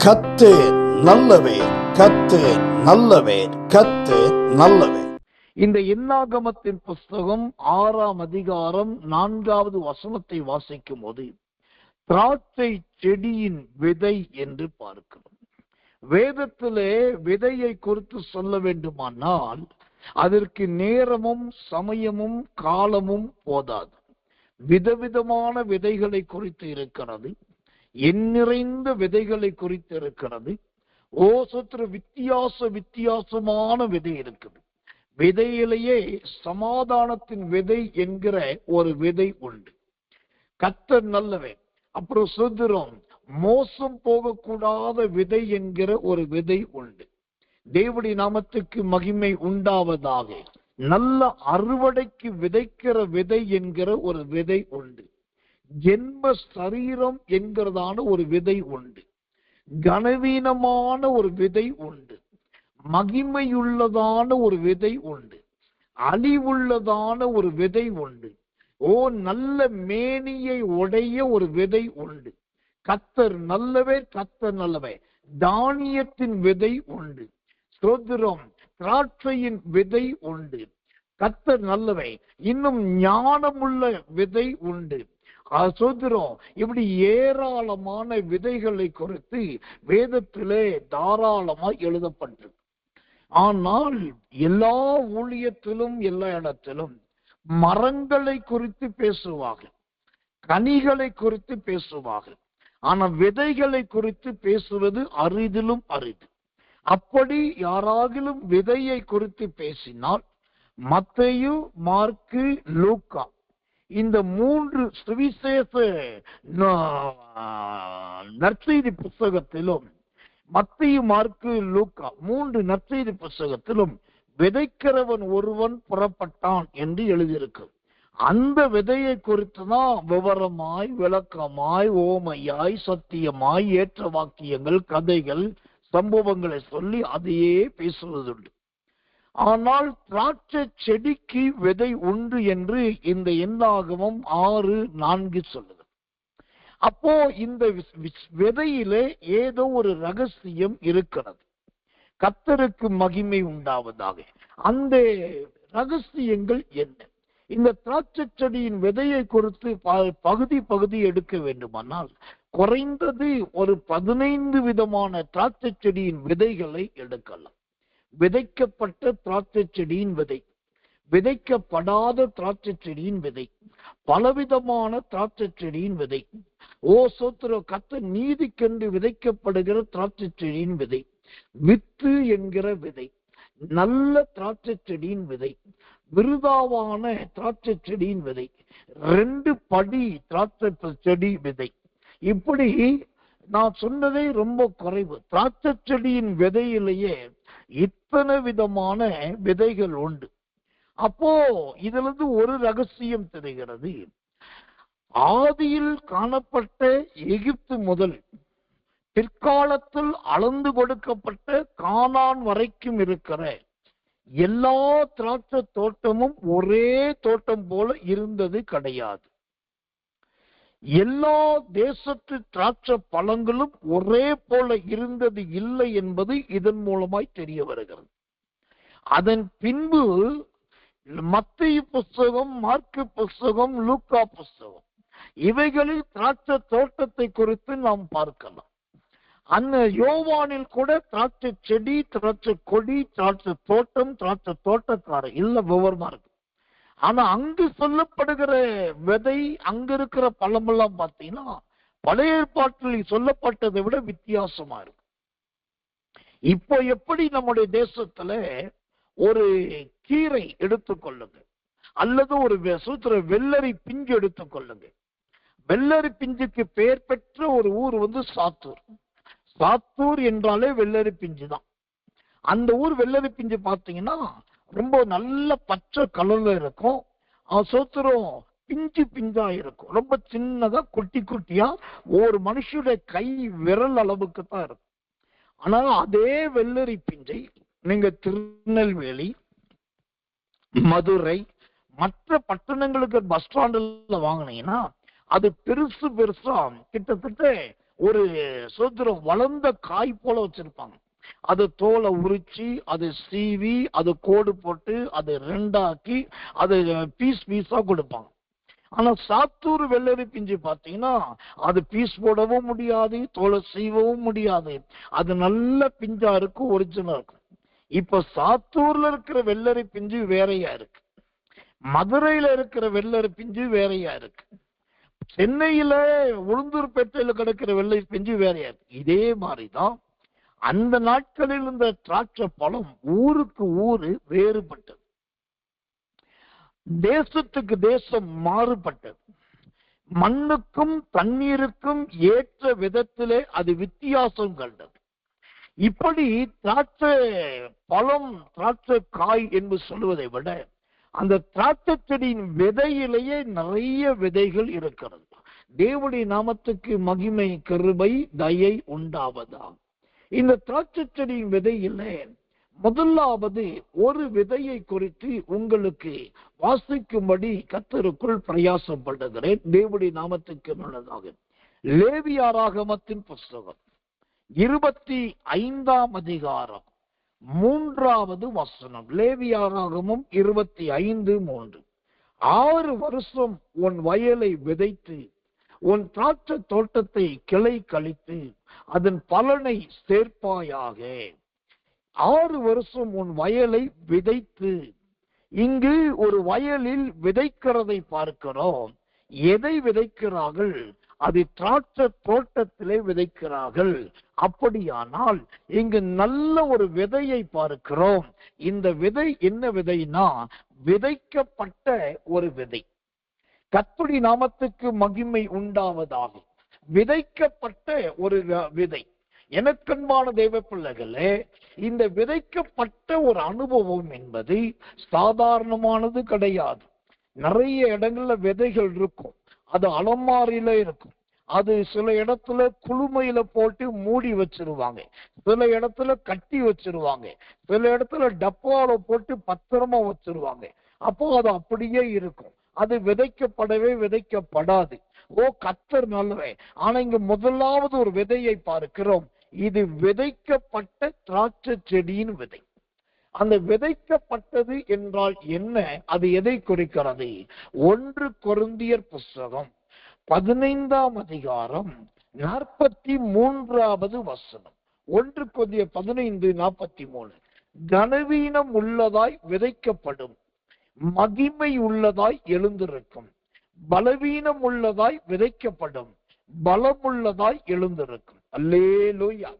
கர்த்தர் நல்லவர், கர்த்தர் நல்லவர், கர்த்தர் நல்லவர். இந்த என்னாகமத்தின் புஸ்தகம் 6ஆம் அதிகாரம் 4வது வசனத்தை வாசிக்கும் போது திராட்சை செடியின் விதை என்று பார்க்கிறோம். வேதத்திலே விதையை குறித்து சொல்ல வேண்டுமானால் அதற்கு நேரமும் சமயமும் காலமும் போதாது. விதவிதமான விதைகளை குறித்து இருக்கிறது, எண்ணிறைந்த விதைகளை குறித்து இருக்கிறது. வித்தியாசமான விதை இருக்குது. விதையிலேயே சமாதானத்தின் விதை என்கிற ஒரு விதை உண்டு. கர்த்தர் நல்லவர். அப்புறம் சுதந்திரம், மோசம் போகக்கூடாத விதை என்கிற ஒரு விதை உண்டு. தேவனுடைய நாமத்துக்கு மகிமை உண்டாவதாக. நல்ல அறுவடைக்கு விதைக்கிற விதை என்கிற ஒரு விதை உண்டு. ஜென்ம சரீரம் என்கிறதான ஒரு விதை உண்டு. கனவீனமான ஒரு விதை உண்டு. மகிமையுள்ளதான ஒரு விதை உண்டு. அழிவுள்ளதான ஒரு விதை உண்டு. நல்ல மேனியை உடைய ஒரு விதை உண்டு. கர்த்தர் நல்லவர், கர்த்தர் நல்லவர். தானியத்தின் விதை உண்டு. ஸ்தோத்திரம், திராட்சையின் விதை உண்டு. கர்த்தர் நல்லவர். இன்னும் ஞானமுள்ள விதை உண்டு. சோதரம், இப்படி ஏராளமான விதைகளை குறித்து வேதத்திலே தாராளமாய் எழுதப்பட்டிருக்கு. ஆனால் எல்லா ஊழியத்திலும் எல்லா இடத்திலும் மரங்களை குறித்து பேசுவார்கள், கனிகளை குறித்து பேசுவார்கள். ஆனா விதைகளை குறித்து பேசுவது அரிதிலும் அரிது. அப்படி யாராகிலும் விதையை குறித்து பேசினால் மத்தேயு, மார்க்கு, லூக்கா இந்த 3 சுவிசேஷ நற்செய்தி புஸ்தகத்திலும், மத்தேயு, மார்க்கு, லூக்கா 3 நற்செய்தி புஸ்தகத்திலும் விதைக்கிறவன் ஒருவன் புறப்பட்டான் என்று எழுதியிருக்கு. அந்த விதையை குறித்துதான் விவரமாய், விளக்கமாய், ஓமையாய், சத்தியமாய், ஏற்ற வாக்கியங்கள், கதைகள், சம்பவங்களை சொல்லி அதையே பேசுவதுண்டு. ஆனால் திராட்சை செடிக்கு விதை உண்டு என்று இந்த என்னாகமம் 6:4 சொல்லுது. அப்போ இந்த விதையிலே ஏதோ ஒரு ரகசியம் இருக்கிறது. கர்த்தருக்கு மகிமை உண்டாவதாக. அந்த ரகசியங்கள் என்ன? இந்த திராட்சை செடியின் விதையை குறித்து பகுதி எடுக்க வேண்டுமானால் குறைந்தது ஒரு 15 விதமான திராட்சை செடியின் விதைகளை எடுக்கலாம். விதைக்கப்பட்ட திராட்சை செடியின் விதை, விதைக்கப்படாத திராட்சை செடியின் விதை, பலவிதமான திராட்சை செடியின் விதை. சோத்திர, கர்த்தர் நீதிக்கென்று விதைக்கப்படுகிற திராட்சை செடியின் விதை, வித்து என்கிற விதை, நல்ல திராட்சை செடியின் விதை, விருதாவான திராட்சை செடியின் விதை, 2 படி திராட்சை செடி விதை. இப்படி நான் சொன்னதே ரொம்ப குறைவு. திராட்சை செடியின் விதையிலேயே இத்தனை விதமான விதைகள் உண்டு. அப்போ இதுல இருந்து ஒரு ரகசியம் தெரிகிறது. ஆதியில் காணப்பட்ட எகிப்து முதல் பிற்காலத்தில் அளந்து கொடுக்கப்பட்ட கானான் வரைக்கும் இருக்கிற எல்லா திராட்சை தோட்டமும் ஒரே தோட்டம் போல இருந்தது கிடையாது. எல்லா தேசத்து திராட்சை பழங்களும் ஒரே போல இருந்தது இல்லை என்பது இதன் மூலமாய் தெரிய வருகிறது. அதன் பின்பு மத்தேயு புஸ்தகம், மார்க்கு புஸ்தகம், லூக்கா புஸ்தகம் இவைகளில் திராட்சை தோட்டத்தை குறித்து நாம் பார்க்கலாம். அந்த யோவானில் கூட திராட்சை செடி, திராட்சை கொடி, திராட்சை தோட்டம், திராட்சை தோட்டக்காரர் இல்ல விவரமா இருக்கு. ஆனா அங்கு சொல்லப்படுகிற விதை, அங்க இருக்கிற பழமெல்லாம் பார்த்தீங்கன்னா பழைய ஏற்பாட்டில் சொல்லப்பட்டதை விட வித்தியாசமா இருக்கு. இப்போ எப்படி நம்முடைய தேசத்துல ஒரு கீரை எடுத்துக்கொள்ளுங்க, அல்லது ஒரு வெள்ளரி பிஞ்சு எடுத்துக்கொள்ளுங்க. வெள்ளரி பிஞ்சுக்கு பெயர் பெற்ற ஒரு ஊர் சாத்தூர். சாத்தூர் என்றாலே வெள்ளரி பிஞ்சு தான். அந்த ஊர் வெள்ளரி பிஞ்சு பார்த்தீங்கன்னா ரொம்ப நல்ல பச்சை கலர்ல இருக்கும். சோத்திரம், பிஞ்சு பிஞ்சா இருக்கும். ரொம்ப சின்னதா குட்டி குட்டியா ஒரு மனுஷனுடைய கை விரல் அளவுக்கு தான் இருக்கும். ஆனா அதே வெள்ளரி பிஞ்சை நீங்க திருநெல்வேலி, மதுரை, மற்ற பட்டணங்களுக்கு பஸ் ஸ்டாண்டுல வாங்கினீங்கன்னா அது பெருசா கிட்டத்தட்ட ஒரு சுதந்திரம் வளர்ந்த காய் போல வச்சிருப்பாங்க. அது தோலை உரிச்சு, அது சீவி, அது கோடு போட்டு, அது ரெண்டாக்கி, அது பீஸ் பீஸா கொடுப்பாங்க. ஆனா சாத்தூர் வெள்ளரி பிஞ்சு பாத்தீங்கன்னா அது பீஸ் போடவும் முடியாது, தோலை சீவவும் முடியாது. அது நல்ல பிஞ்சா இருக்கும், ஒரிஜினல் இருக்கும். இப்ப சாத்தூர்ல இருக்கிற வெள்ளரி பிஞ்சு வேறையா இருக்கு, மதுரையில இருக்கிற வெள்ளரி பிஞ்சு வேறையா இருக்கு, சென்னையில உளுந்தூர்பேட்டையில கிடக்கிற வெள்ளரி பிஞ்சு வேறையா இருக்கு. இதே மாதிரிதான் அந்த நாட்களில் இந்த திராட்சை பழம் ஊருக்கு ஊரு வேறுபட்டது, தேசத்துக்கு தேசம் மாறுபட்டது, மண்ணுக்கும் தண்ணீருக்கும் ஏற்ற விதத்திலே அது வித்தியாசம் கண்டது. இப்படி திராட்சை பழம், திராட்சை காய் என்று சொல்லுவதை விட அந்த திராட்சை செடியின் விதையிலேயே நிறைய விதைகள் இருக்கிறது. தேவனுடைய நாமத்துக்கு மகிமை, கிருபை, தயை உண்டாவதா. இந்த திராட்சை செடியின் விதையிலே முதலாவது ஒரு விதையை குறித்து உங்களுக்கு வாசிக்கும்படி கர்த்தருக்குள் பிரயாசப்படுகிறேன். தேவனுடைய நாமத்துக்கு நல்லதாக. லேவியராகமத்தின் புஸ்தகம் 25ஆம் அதிகாரம் 3வது வசனம். லேவியராகமம் 25:3. 6 வருஷம் உன் வயலை விதைத்து உன் திராட்சை தோட்டத்தை கிளை கழித்து அதன் பலனை சேர்ப்பாயாக. 6 வருஷம் உன் வயலை விதைத்து. இங்கு ஒரு வயலில் விதைக்கிறதை பார்க்கிறோம். எதை விதைக்கிறார்கள்? அது திராட்சை தோட்டத்திலே விதைக்கிறார்கள். அப்படியானால் இங்கு நல்ல ஒரு விதையை பார்க்கிறோம். இந்த விதை என்ன விதைனா விதைக்கப்பட்ட ஒரு விதை. கர்த்தருடைய நாமத்துக்கு மகிமை உண்டாவதாக. விதைக்கப்பட்ட ஒரு விதை. எனக்கன்பான தேவ பிள்ளைகளே, இந்த விதைக்கப்பட்ட ஒரு அனுபவம் என்பது சாதாரணமானது கிடையாது. நிறைய இடங்கள்ல விதைகள் இருக்கும், அது அலமாரியில இருக்கும், அது சில இடத்துல குளுமையில போட்டு மூடி வச்சிருவாங்க, சில இடத்துல கட்டி வச்சிருவாங்க, சில இடத்துல டப்பால போட்டு பத்திரமா வச்சிருவாங்க. அப்போ அது அப்படியே இருக்கும், அது விதைக்கப்படவே விதைக்கப்படாது. ஓ கர்த்தர் நல்லவன். ஆனா இங்க முதலாவது ஒரு விதையை பார்க்கிறோம். இது விதைக்கப்பட்ட திராட்சை செடியின் விதை. அந்த விதைக்கப்பட்டது என்றால் என்ன? அது எதை குறிக்கிறது? 1 கொரிந்தியர் புஸ்தகம் 15ஆம் அதிகாரம் 43வது வசனம். 1 கொரிந்தியர் 15:43. கனவீனம் உள்ளதாய் விதைக்கப்படும், மகிமை உள்ளதாய் எழுந்திருக்கும். பலவீனம் உள்ளதாய் விதைக்கப்படும், பலமுள்ளதாய் எழுந்திருக்கும். அல்லேலூயா.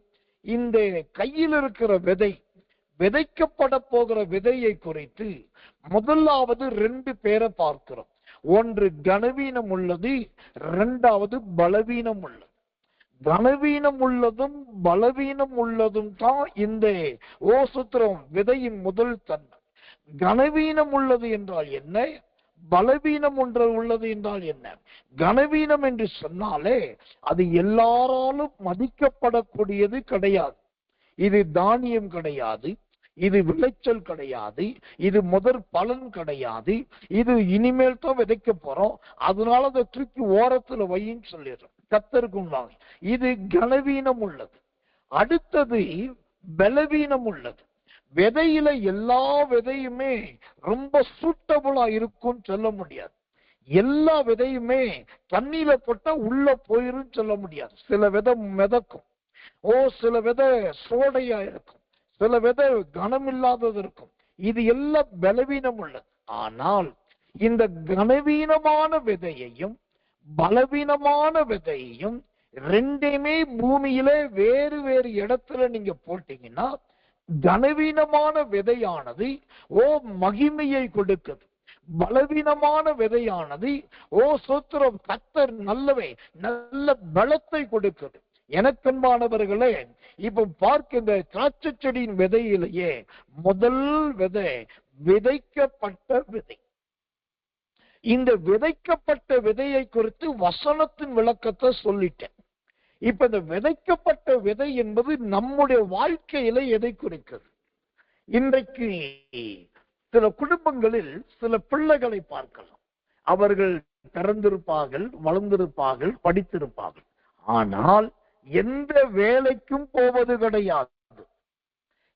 இந்த கையில் இருக்கிற விதை, விதைக்கப்பட போகிற விதையை குறித்து முதலாவது 2 பேரை பார்க்கிறோம். ஒன்று கனவீனம் உள்ளது, 2வது பலவீனம் உள்ளது. கனவீனம் உள்ளதும் பலவீனம் உள்ளதும் தான் இந்த ஓசுத்திரம் விதையின் முதல் தன்மை. கனவீனம் உள்ளது என்றால் என்ன? பலவீனம் ஒன்று உள்ளது என்றால் என்ன? கனவீனம் என்று சொன்னாலே அது எல்லாராலும் மதிக்கப்படக்கூடியது கிடையாது. இது தானியம் கிடையாது, இது விளைச்சல் கிடையாது, இது முதற் பலன் கிடையாது, இது இனிமேல் தான் விதைக்க போறோம், அதனால அதை தூக்கி ஓரத்துல வையின்னு சொல்லிடுறோம். கர்த்தருக்கு உண்டாங்க. இது கனவீனம் உள்ளது. அடுத்தது பலவீனம் உள்ளது. விதையில எல்லா விதையுமே ரொம்ப சூட்டபுளா இருக்கும் சொல்ல முடியாது. எல்லா விதையுமே தண்ணியில போட்டா உள்ள போயிரும் சொல்ல முடியாது. சில விதை மிதக்கும், சில விதை சோடையா இருக்கும், சில விதை கனமில்லாதது இருக்கும். இது எல்லாம் பலவீனம் உள்ளது. ஆனால் இந்த கனவீனமான விதையையும் பலவீனமான விதையையும் ரெண்டையுமே பூமியிலே வேறு வேறு இடத்துல நீங்க போட்டீங்கன்னா கனவீனமான விதையானது மகிமையை கொடுக்குது, பலவீனமான விதையானது சோத்திரம் கர்த்தர் நல்லவே நல்ல பலத்தை கொடுக்குது. எனக்கன்பானவர்களே, இப்ப பார்க்கின்ற திராட்சை செடியின் விதையிலேயே முதல் விதை விதைக்கப்பட்ட விதை. இந்த விதைக்கப்பட்ட விதையை குறித்து வசனத்தின் விளக்கத்தை சொல்லிட்டேன். இப்ப இந்த விதைக்கப்பட்ட விதை என்பது நம்முடைய வாழ்க்கையில எதை குறிக்கிறது? இன்றைக்கு சில குடும்பங்களில் சில பிள்ளைகளை பார்க்கலாம். அவர்கள் பிறந்திருப்பார்கள், வளர்ந்திருப்பார்கள், படித்திருப்பார்கள். ஆனால் எந்த வேலைக்கும் போவது கிடையாது,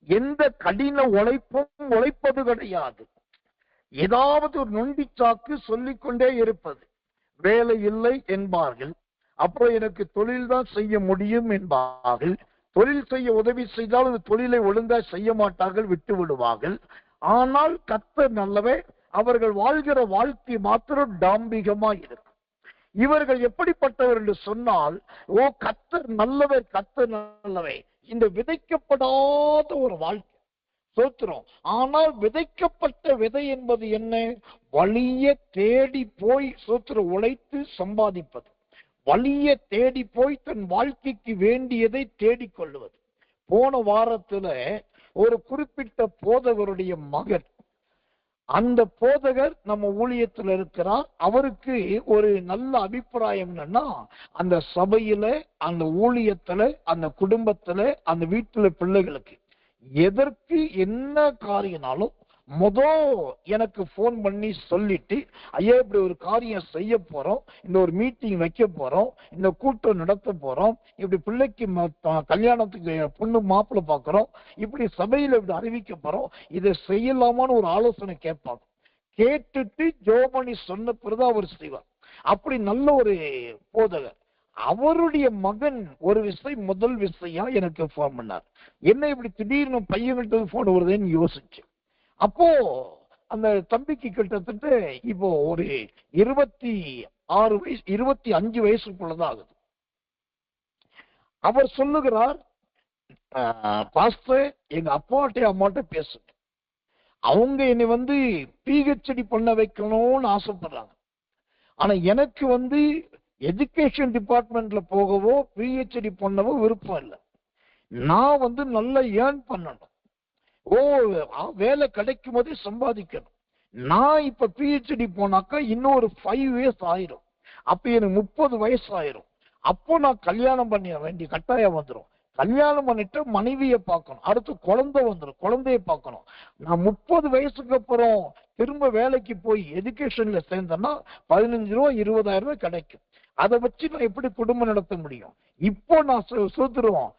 எந்த கடின உழைப்பும் உழைப்பது கிடையாது. ஏதாவது ஒரு நொண்டிச்சாக்கு சொல்லிக்கொண்டே இருப்பது. வேலை இல்லை என்பார்கள், அப்புறம் எனக்கு தொழில் தான் செய்ய முடியும் என்பார்கள். தொழில் செய்ய உதவி செய்தால் அந்த தொழிலை ஒழுங்கா செய்ய மாட்டார்கள், விட்டு விடுவார்கள். ஆனால் கர்த்தர் நல்லவே, அவர்கள் வாழ்கிற வாழ்க்கை மாத்திரம் டாம்பிகமா இருக்கும். இவர்கள் எப்படிப்பட்டவர் என்று சொன்னால், ஓ கர்த்தர் நல்லவர், கர்த்தர் நல்லவை, இந்த விதைக்கப்படாத ஒரு வாழ்க்கை. சோத்திரம். ஆனால் விதைக்கப்பட்ட விதை என்பது என்ன? வலிய தேடி போய் சோத்திரம் உழைத்து சம்பாதிப்பது, வலிய தேடி போய் தன் வாழ்க்கைக்கு வேண்டியதை தேடிக்கொள்வது. போன வாரத்துல ஒரு குறிப்பிட்ட போதகருடைய மகன், அந்த போதகர் நம்ம ஊழியத்துல இருக்கிறார். அவருக்கு ஒரு நல்ல அபிப்பிராயம் என்னன்னா, அந்த சபையில, அந்த ஊழியத்துல, அந்த குடும்பத்துல, அந்த வீட்டுல பிள்ளைகளுக்கு எதற்கு என்ன காரியம்னாலும் எனக்கு போன் பண்ணி சொல்லிட்டு, ஐயா இப்படி ஒரு காரியம் செய்ய போறோம், இந்த ஒரு மீட்டிங் வைக்க போறோம், இந்த கூட்டம் நடத்த போறோம், இப்படி பிள்ளைக்கு கல்யாணத்துக்கு பொண்ணு மாப்பிள்ளை பாக்குறோம், இப்படி சபையில இப்படி அறிவிக்க போறோம், இதை செய்யலாமான்னு ஒரு ஆலோசனை கேட்பாங்க. கேட்டுட்டு ஜோமணி சொன்ன பிறகு அவர் செய்வார். அப்படி நல்ல ஒரு போதகர். அவருடைய மகன் ஒரு முதல் விஷயா எனக்கு போன் பண்ணார். என்ன இப்படி திடீர்னு பையன்கிட்ட போன் வருதுன்னு யோசிச்சு, அப்போ அந்த தம்பிக்கு கிட்டத்தட்ட இப்போ ஒரு 26 வயசு 25 வயசுக்குள்ளதான் ஆகுது. அவர் சொல்லுகிறார், பாஸ்டர் எங்க அப்பாட்டையும் அம்மாட்ட பேசுங்க, அவங்க என்னை பிஹெச்டி பண்ண வைக்கணும்னு ஆசைப்படுறாங்க. ஆனா எனக்கு எஜுகேஷன் டிபார்ட்மெண்ட்ல போகவோ பிஹெச்டி பண்ணவோ விருப்பம் இல்லை. நான் நல்லா ஏர்ன் பண்ணணும், வேலை கிடைக்கும் போதே சம்பாதிக்கணும். நான் இப்ப பிஹெச்டி போனாக்கா இன்னும் ஒரு 5 இயர்ஸ் ஆயிரும், அப்ப எனக்கு 30 வயசு ஆயிரும். அப்போ நான் கல்யாணம் பண்ண வேண்டிய கட்டாயம் வந்துடும். கல்யாணம் பண்ணிட்டு மனைவியை பார்க்கணும், அடுத்து குழந்தை வந்துடும், குழந்தைய பார்க்கணும். நான் 30 வயசுக்கு அப்புறம் திரும்ப வேலைக்கு போய் எஜுகேஷன்ல சேர்ந்தேன்னா 15 ரூபா 20,000 ரூபாய் கிடைக்கும். அதை வச்சு நான் எப்படி குடும்பம் நடத்த முடியும்? இப்போ நான் சோத்துருவோம்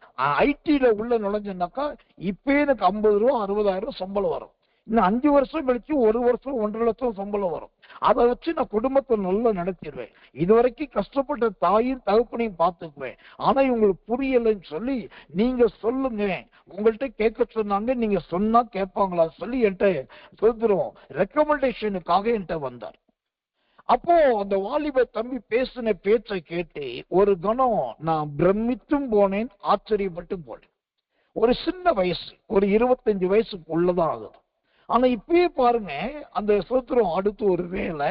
ஐடில உள்ள நுழைஞ்சேன்னாக்கா இப்ப எனக்கு 50 ரூபா 60,000 ரூபாய் சம்பளம் வரும். இன்னும் 5 வருஷம் கழிச்சு 1 வருஷம் 1.5 லட்சம் சம்பளம் வரும். அதை வச்சு நான் குடும்பத்தை நல்லா நடத்திடுவேன். இதுவரைக்கும் கஷ்டப்பட்ட தாயும் தகப்பனையும் பார்த்துக்குவேன். ஆனா இவங்களுக்கு புரியலைன்னு சொல்லி நீங்க சொல்லுங்க, உங்கள்கிட்ட கேட்க சொன்னாங்க, நீங்க சொன்னா கேட்பாங்களா சொல்லி என்கிட்ட சொல்லிடுவோம் ரெக்கமெண்டேஷனுக்காக என்கிட்ட வந்தார். அப்போ அந்த வாலிப தம்பி பேசின பேச்சை கேட்டு ஒரு கணம் நான் பிரமித்தும் போனேன், ஆச்சரியப்பட்டும் போனேன். ஒரு சின்ன வயசு, ஒரு 25 வயசுக்கு உள்ளதான் ஆகுது. ஆனா இப்பயே பாருங்க, அந்த சோத்திரம் அடுத்து ஒரு வேலை,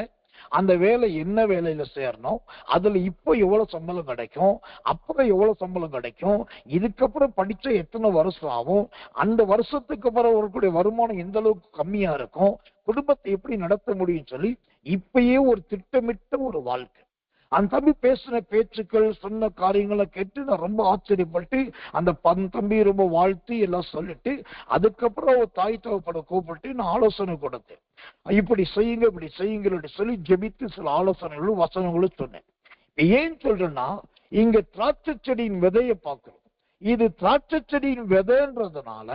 அந்த வேலை என்ன வேலையில சேரணும், அதுல இப்போ எவ்வளவு சம்பளம் கிடைக்கும், அப்புறம் எவ்வளவு சம்பளம் கிடைக்கும், இதுக்கப்புறம் படிச்ச எத்தனை வருஷம் ஆகும், அந்த வருஷத்துக்கு அப்புறம் வரக்கூடிய வருமானம் எந்த அளவுக்கு கம்மியா இருக்கும், குடும்பத்தை எப்படி நடத்த முடியும் சொல்லி இப்பயே ஒரு திட்டமிட்ட ஒரு வாழ்க்கை. அந்த தம்பி பேசின பேச்சுக்கள் சொன்ன காரியங்களை கேட்டு நான் ரொம்ப ஆச்சரியப்பட்டு அந்த தம்பி ரொம்ப வாழ்த்து எல்லாம் சொல்லிட்டு அதுக்கப்புறம் ஒரு தாய் தகப்பனை கூப்பிட்டு நான் ஆலோசனை கொடுத்தேன். இப்படி செய்யுங்க இப்படி செய்யுங்க சொல்லி ஜெபித்து சில ஆலோசனைகளும் வசனங்களும் சொன்னேன். ஏன் சொல்றேன்னா, இங்க திராட்சை செடியின் விதையை பார்க்கிறோம். இது திராட்சை செடியின் விதைன்றதுனால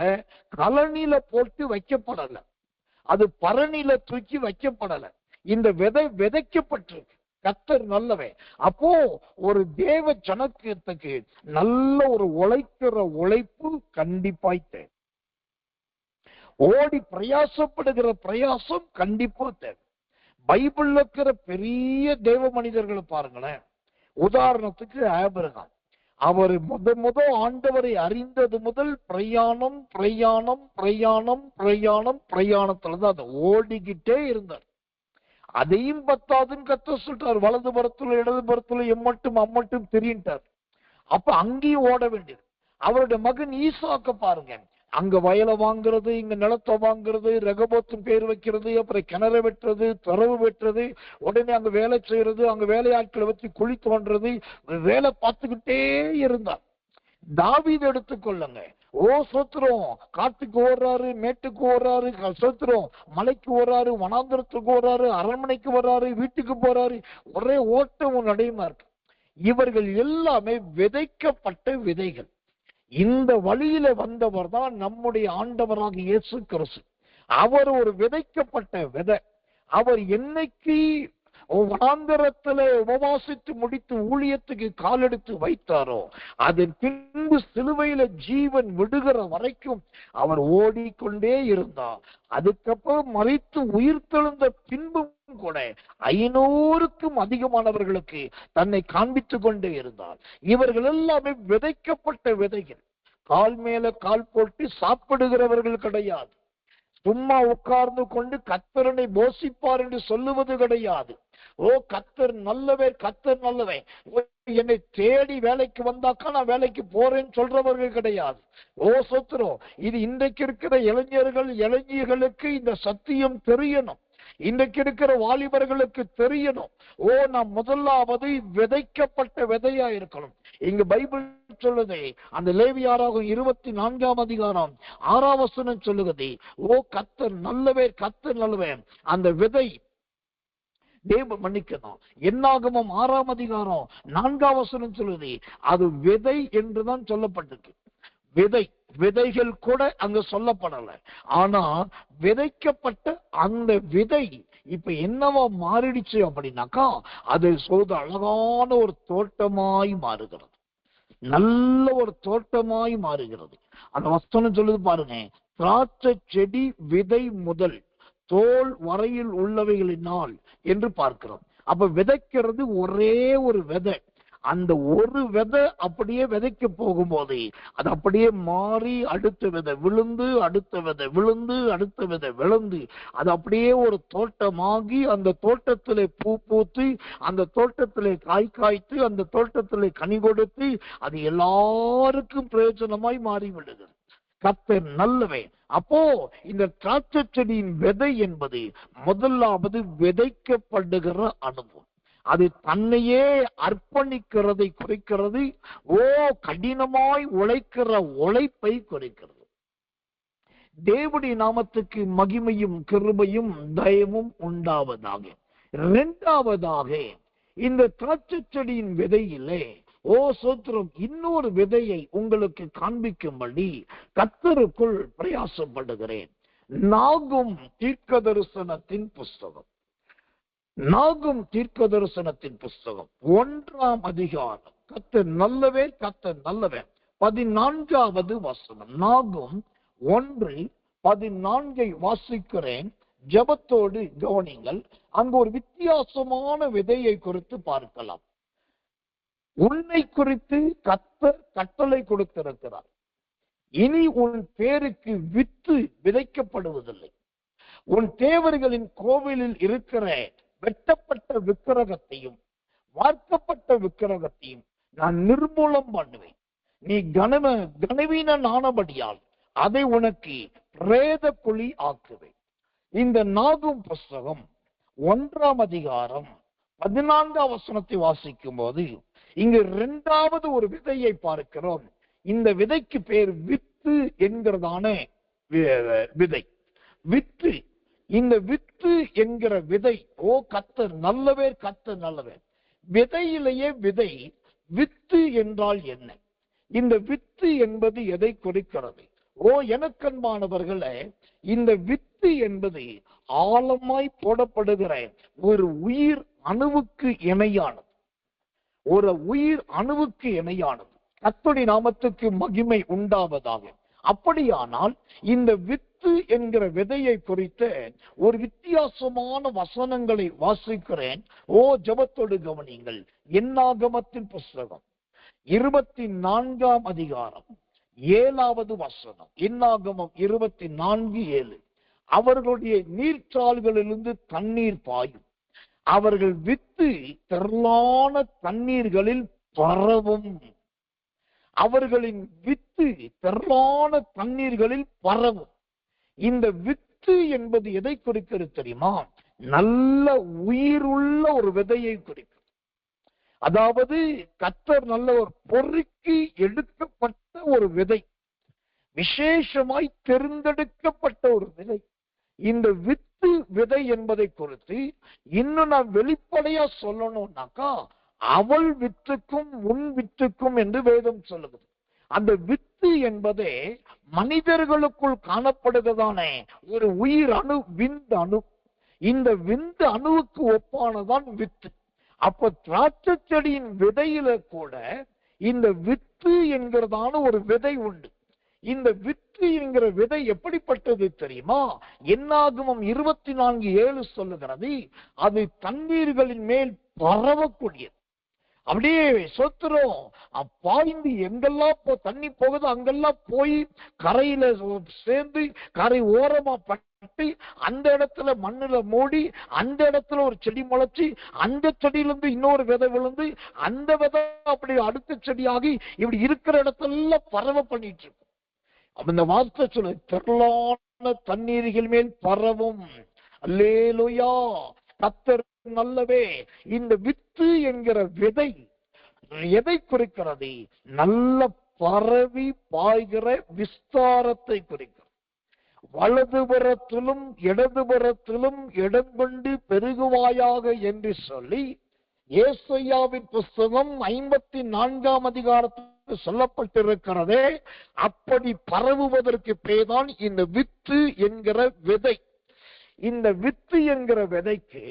கலனில போட்டு வைக்கப்படல, அது பரணில தூக்கி வைக்கப்படல. இந்த விதை விதைக்கப்பட்டிருக்கு. கர்த்தர் நல்லவன். அப்போ ஒரு தேவ ஜனத்துக்கு நல்ல ஒரு உழைக்கிற உழைப்பு கண்டிப்பாய் தேவை. ஓடி பிரயாசப்படுகிற பிரயாசம் கண்டிப்பா தேவை. பைபிள்ல இருக்கிற பெரிய தேவ மனிதர்களை பாருங்களேன். உதாரணத்துக்கு ஆபிரகாம், அவர் முத ஆண்டவரை அறிந்தது முதல் பிரயாணம் பிரயாணம் பிரயாணம் பிரயாணம் பிரயாணத்துலதான் அதை ஓடிக்கிட்டே இருந்தார். அதையும் பத்தாதுன்னு கத்த சொல்லிட்டார், வலது புறத்துல இடது புறத்துல எம்மட்டும் அம்மட்டும் தெரியிட்டார். அப்ப அங்கேயும் ஓட வேண்டியது. அவருடைய மகன் ஈசாக்க பாருங்க, அங்க வயலை வாங்குறது, இங்க நிலத்தை வாங்குறது, ரகபோத்தும் பேர் வைக்கிறது, அப்புறம் கிணறு வெட்டுறது, துறவு வெட்டுறது, உடனே அங்க வேலை செய்யறது, அங்க வேலையாட்களை வச்சு குழி தோன்றது, வேலை பார்த்துக்கிட்டே இருந்தார். தாவீது எடுத்துக்கொள்ளுங்க, சோத்திரம் காட்டுக்கு ஓடுறாரு, மேட்டுக்கு ஓடுறாரு, சோத்திரம் மலைக்கு ஓடுறாரு, வனாந்திரத்துக்கு ஓடுறாரு, அரண்மனைக்கு வர்றாரு, வீட்டுக்கு போறாரு, ஒரே ஓட்டம் நடையுமா இருக்கு. இவர்கள் எல்லாமே விதைக்கப்பட்ட விதைகள். இந்த வழியில வந்தவர் தான் நம்முடைய ஆண்டவராக இயேசு கிறிஸ்து. அவர் ஒரு விதைக்கப்பட்ட விதை. அவர் என்னைக்கு வனாந்தரத்திலே உபவாசித்து முடித்து ஊழியத்துக்கு காலெடுத்து வைத்தாரோ, அதன் பின்பு சிலுவையில ஜீவன் விடுகிற வரைக்கும் அவர் ஓடிக்கொண்டே இருந்தார். அதுக்கப்புறம் மரித்து உயிர்த்தெழுந்த பின்பும் கூட 500க்கும் அதிகமானவர்களுக்கு தன்னை காண்பித்துக் கொண்டே இருந்தார். இவர்கள் எல்லாமே விதைக்கப்பட்ட விதைகள். கால் மேல கால் போட்டு சாப்பிடுகிறவர்கள் கிடையாது. சும்மா உட்கார்ந்து கொண்டு கர்த்தரனை போஷிப்பார் என்று சொல்லுவது கிடையாது. ஓ கர்த்தர் நல்லவர், கர்த்தர் நல்லவன், என்னை தேடி வேலைக்கு வந்தாக்கா நான் வேலைக்கு போறேன்னு சொல்றவர்கள் கிடையாது. ஓ சொத்துறோம். இது இன்றைக்கு இருக்கிற இளைஞர்களுக்கு இந்த சத்தியம் தெரியணும். இன்றைக்கு இருக்கிற வாலிபர்களுக்கு தெரியணும். ஓ நாம் முதலாவது விதைக்கப்பட்ட விதையா இருக்கணும். இங்க பைபிள் சொல்லுதே, அந்த லேவியராகும் 24ஆம் அதிகாரம் 6ஆம் வசனம் சொல்லுகிறது, ஓ கர்த்தர் நல்லவர், கர்த்தர் நல்லவர். அந்த விதை தேவ மன்னிக்கணும். என்னாகமம் 6ஆம் அதிகாரம் 4ஆம் வசனம் சொல்லுது, அது விதை என்றுதான் சொல்லப்பட்டிருக்கு. விதைகள் கூட அங்க சொல்லப்படல. ஆனா விதைக்கப்பட்ட அந்த விதை இப்ப என்னவா மாறிடுச்சு அப்படின்னாக்கா, அது சொல்றது அழகான ஒரு தோட்டமாய் மாறுகிறது. நல்ல ஒரு தோட்டமாய் மாறுகிறது. அந்த வசனம் சொல்லுது பாருங்க, திராட்சை செடி விதை முதல் தோல் வரையில் உள்ளவைகளினால் என்று பார்க்கிறோம். அப்ப விதைக்கிறது ஒரே ஒரு விதை. அந்த ஒரு விதை அப்படியே விதைக்க போகும்போது அது அப்படியே மாறி அடுத்த விதை விழுந்து, அடுத்த விதை விழுந்து, அடுத்த விதை விழுந்து, அது அப்படியே ஒரு தோட்டமாகி அந்த தோட்டத்திலே பூ பூத்து, அந்த தோட்டத்திலே காய் காய்த்து, அந்த தோட்டத்திலே கனி கொடுத்து, அது எல்லாருக்கும் பிரயோஜனமாய் மாறிவிடுது. கர்த்தர் நல்லவன். அப்போ இந்த திராட்சை செடியின் விதை என்பது முதலாவது விதைக்கப்படுகிற அனுபவம். அது தன்னையே அர்ப்பணிக்கிறதை குறிக்கிறது. ஓ கடினமாய் உழைக்கிற உழைப்பை குறிக்கிறது. தேவனுடைய நாமத்துக்கு மகிமையும் கிருபையும் தயவும் உண்டாவதாக. இரண்டாவதாக, இந்த திராட்சை செடியின் விதையிலே ஓ சோத்திரம் இன்னொரு விதையை உங்களுக்கு காண்பிக்கும்படி கர்த்தருக்குள் பிரயாசப்படுகிறேன். நாகும் தீர்க்கதரிசனத்தின் புஸ்தகம். நாகும் தீர்க்கதரிசனத்தின் புஸ்தகம் 1ஆம் அதிகாரம். கர்த்தர் நல்லவே, கர்த்தர் நல்லவன். 14வது வசனம். நாகும் 1:14 வாசிக்கிறேன். ஜெபத்தோடு கவனிங்கள். அங்கு ஒரு வித்தியாசமான விதையை குறித்து பார்க்கலாம். உன்னை குறித்து கர்த்தர் கட்டளை கொடுத்திருக்கிறார். இனி உன் பேருக்கு வித்து விதைக்கப்படுவதில்லை. உன் தேவர்களின் கோவிலில் இருக்கிற வெட்டப்பட்ட விக்கிரகத்தையும் வார்க்கப்பட்ட விக்கிரகத்தையும் நான் நிர்மூலம் பண்ணுவேன். நீ கனவீனன் ஆனபடியால் அதை உனக்கு பிரேத குழி ஆக்குவேன். இந்த நாகும் புஸ்தகம் 1ஆம் அதிகாரம் 14ஆம் வசனத்தை வாசிக்கும் போது இங்கு 2வது ஒரு விதையை பார்க்கிறோம். இந்த விதைக்கு பேர் வித்து என்கிறதான விதை. வித்து. இந்த வித்து என்கிற விதை, ஓ கர்த்தர் நல்லவே, கர்த்தர் நல்லவே. விதையிலேயே விதை. வித்து என்றால் என்ன? இந்த வித்து என்பது எதை குறிக்கிறது? ஓ எனக்கன்பானவர்களே, இந்த வித்து என்பது ஆழமாய் போடப்படுகிற ஒரு உயிர் அணுவுக்கு இணையானது. ஒரு உயிர் அணுவுக்கு இணையானது. கர்த்தருடைய நாமத்துக்கு மகிமை உண்டாவதாக. அப்படியானால் இந்த வித்து என்கிற விதையை குறித்த ஒரு வித்தியாசமான வசனங்களை வாசிக்கிறேன். ஓ ஜெபத்தோடு கவனிங்கள். என்னாகமத்தின் புஸ்தகம் 24ஆம் அதிகாரம் 7வது வசனம். என்னாகமம் 24:7. அவர்களுடைய நீர்ச்சால்களிலிருந்து தண்ணீர் பாயும். அவர்கள் வித்து திரளான தண்ணீர்களில் பரவும். அவர்களின் வித்து திரளான தண்ணீர்களில் பரவும். இந்த வித்து என்பது எதை குறிக்கிறது தெரியுமா? நல்ல உயிருள்ள ஒரு விதையை குறிக்கும். அதாவது கர்த்தர் நல்ல ஒரு பொறுக்கி எடுக்கப்பட்ட ஒரு விதை, விசேஷமாய் தேர்ந்தெடுக்கப்பட்ட ஒரு விதை. இந்த வித்து விதை என்பதை குறித்து இன்னும் நான் வெளிப்படையா சொல்லணும்னாக்கா, அவள் வித்துக்கும் உன் வித்துக்கும் என்று வேதம் சொல்லுகிறது. அந்த வித்து என்பதே மனிதர்களுக்குள் காணப்படுகிறதான ஒரு உயிர் அணு, விந்து அணு. இந்த விந்து அணுவுக்கு ஒப்பானதான் வித்து. அப்ப திராட்சை செடியின் விதையில கூட இந்த வித்து என்கிறதான ஒரு விதை உண்டு. இந்த வித்து என்கிற விதை எப்படிப்பட்டது தெரியுமா? என்னாகமம் 24:7 சொல்லுகிறது, அது தண்ணீர்களின் மேல் பரவக்கூடியது. அப்படியே சொத்துறோம் பாய்ந்து எங்கெல்லாம் தண்ணி போகுதோ அங்கெல்லாம் போய் கரையில சேர்ந்து கரை ஓரமா பட்டு அந்த இடத்துல மண்ணுல மூடி அந்த இடத்துல ஒரு செடி முளைச்சு அந்த செடியிலிருந்து இன்னொரு விதை விழுந்து அந்த விதை அப்படி அடுத்த செடியாகி இப்படி இருக்கிற இடத்துல பரவ பண்ணிட்டு இருக்கும். இந்த வார்த்தை சொல்லு, திரளான தண்ணீர்கள் மேல் பரவும். அல்லேலூயா, கர்த்தர் நல்லவே. இந்த வித்து என்கிற விதை எதை குறிக்கிறது? நல்ல பரவி பாய்கிற விஸ்தாரத்தை குறிக்கிறது. வலதுபுறத்திலும் இடதுபுறத்திலும் இடம் கொண்டு பெருகுவாயாக என்று சொல்லி ஏசாயாவின் புஸ்தகம் 54 அதிகாரத்தில் சொல்லப்பட்டிருக்கிறதே, அப்படி பரவுவதற்கு பேர்தான் இந்த வித்து என்கிற விதை. இந்த வித்து என்கிற விதைக்கு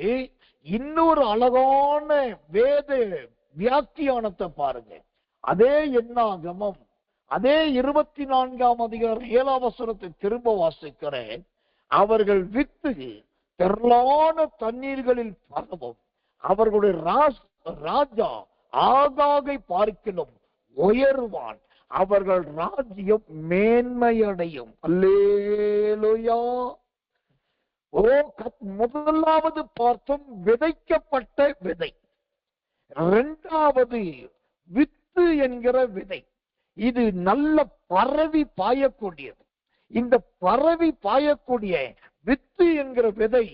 இன்னொரு அழகான வேத வியாக்கியானத்தை பாருங்க. அதே என்னாகமம் அதே 24 அதிகாரம் 7 திரும்ப வாசிக்கிறேன். அவர்கள் வித்து திரளான தண்ணீர்களில் பரவும், அவர்களுடைய ராஜா ஆகாகை பார்க்கிலும் உயர்வான், அவர்கள் ராஜ்யம் மேன்மையடையும். அல்லேலூயா. முதலாவது பார்த்தோம் விதைக்கப்பட்ட விதை. இரண்டாவது வித்து என்கிற விதை. இது நல்ல பரவி பாயக்கூடியது. இந்த பரவி பாயக்கூடிய வித்து என்கிற விதை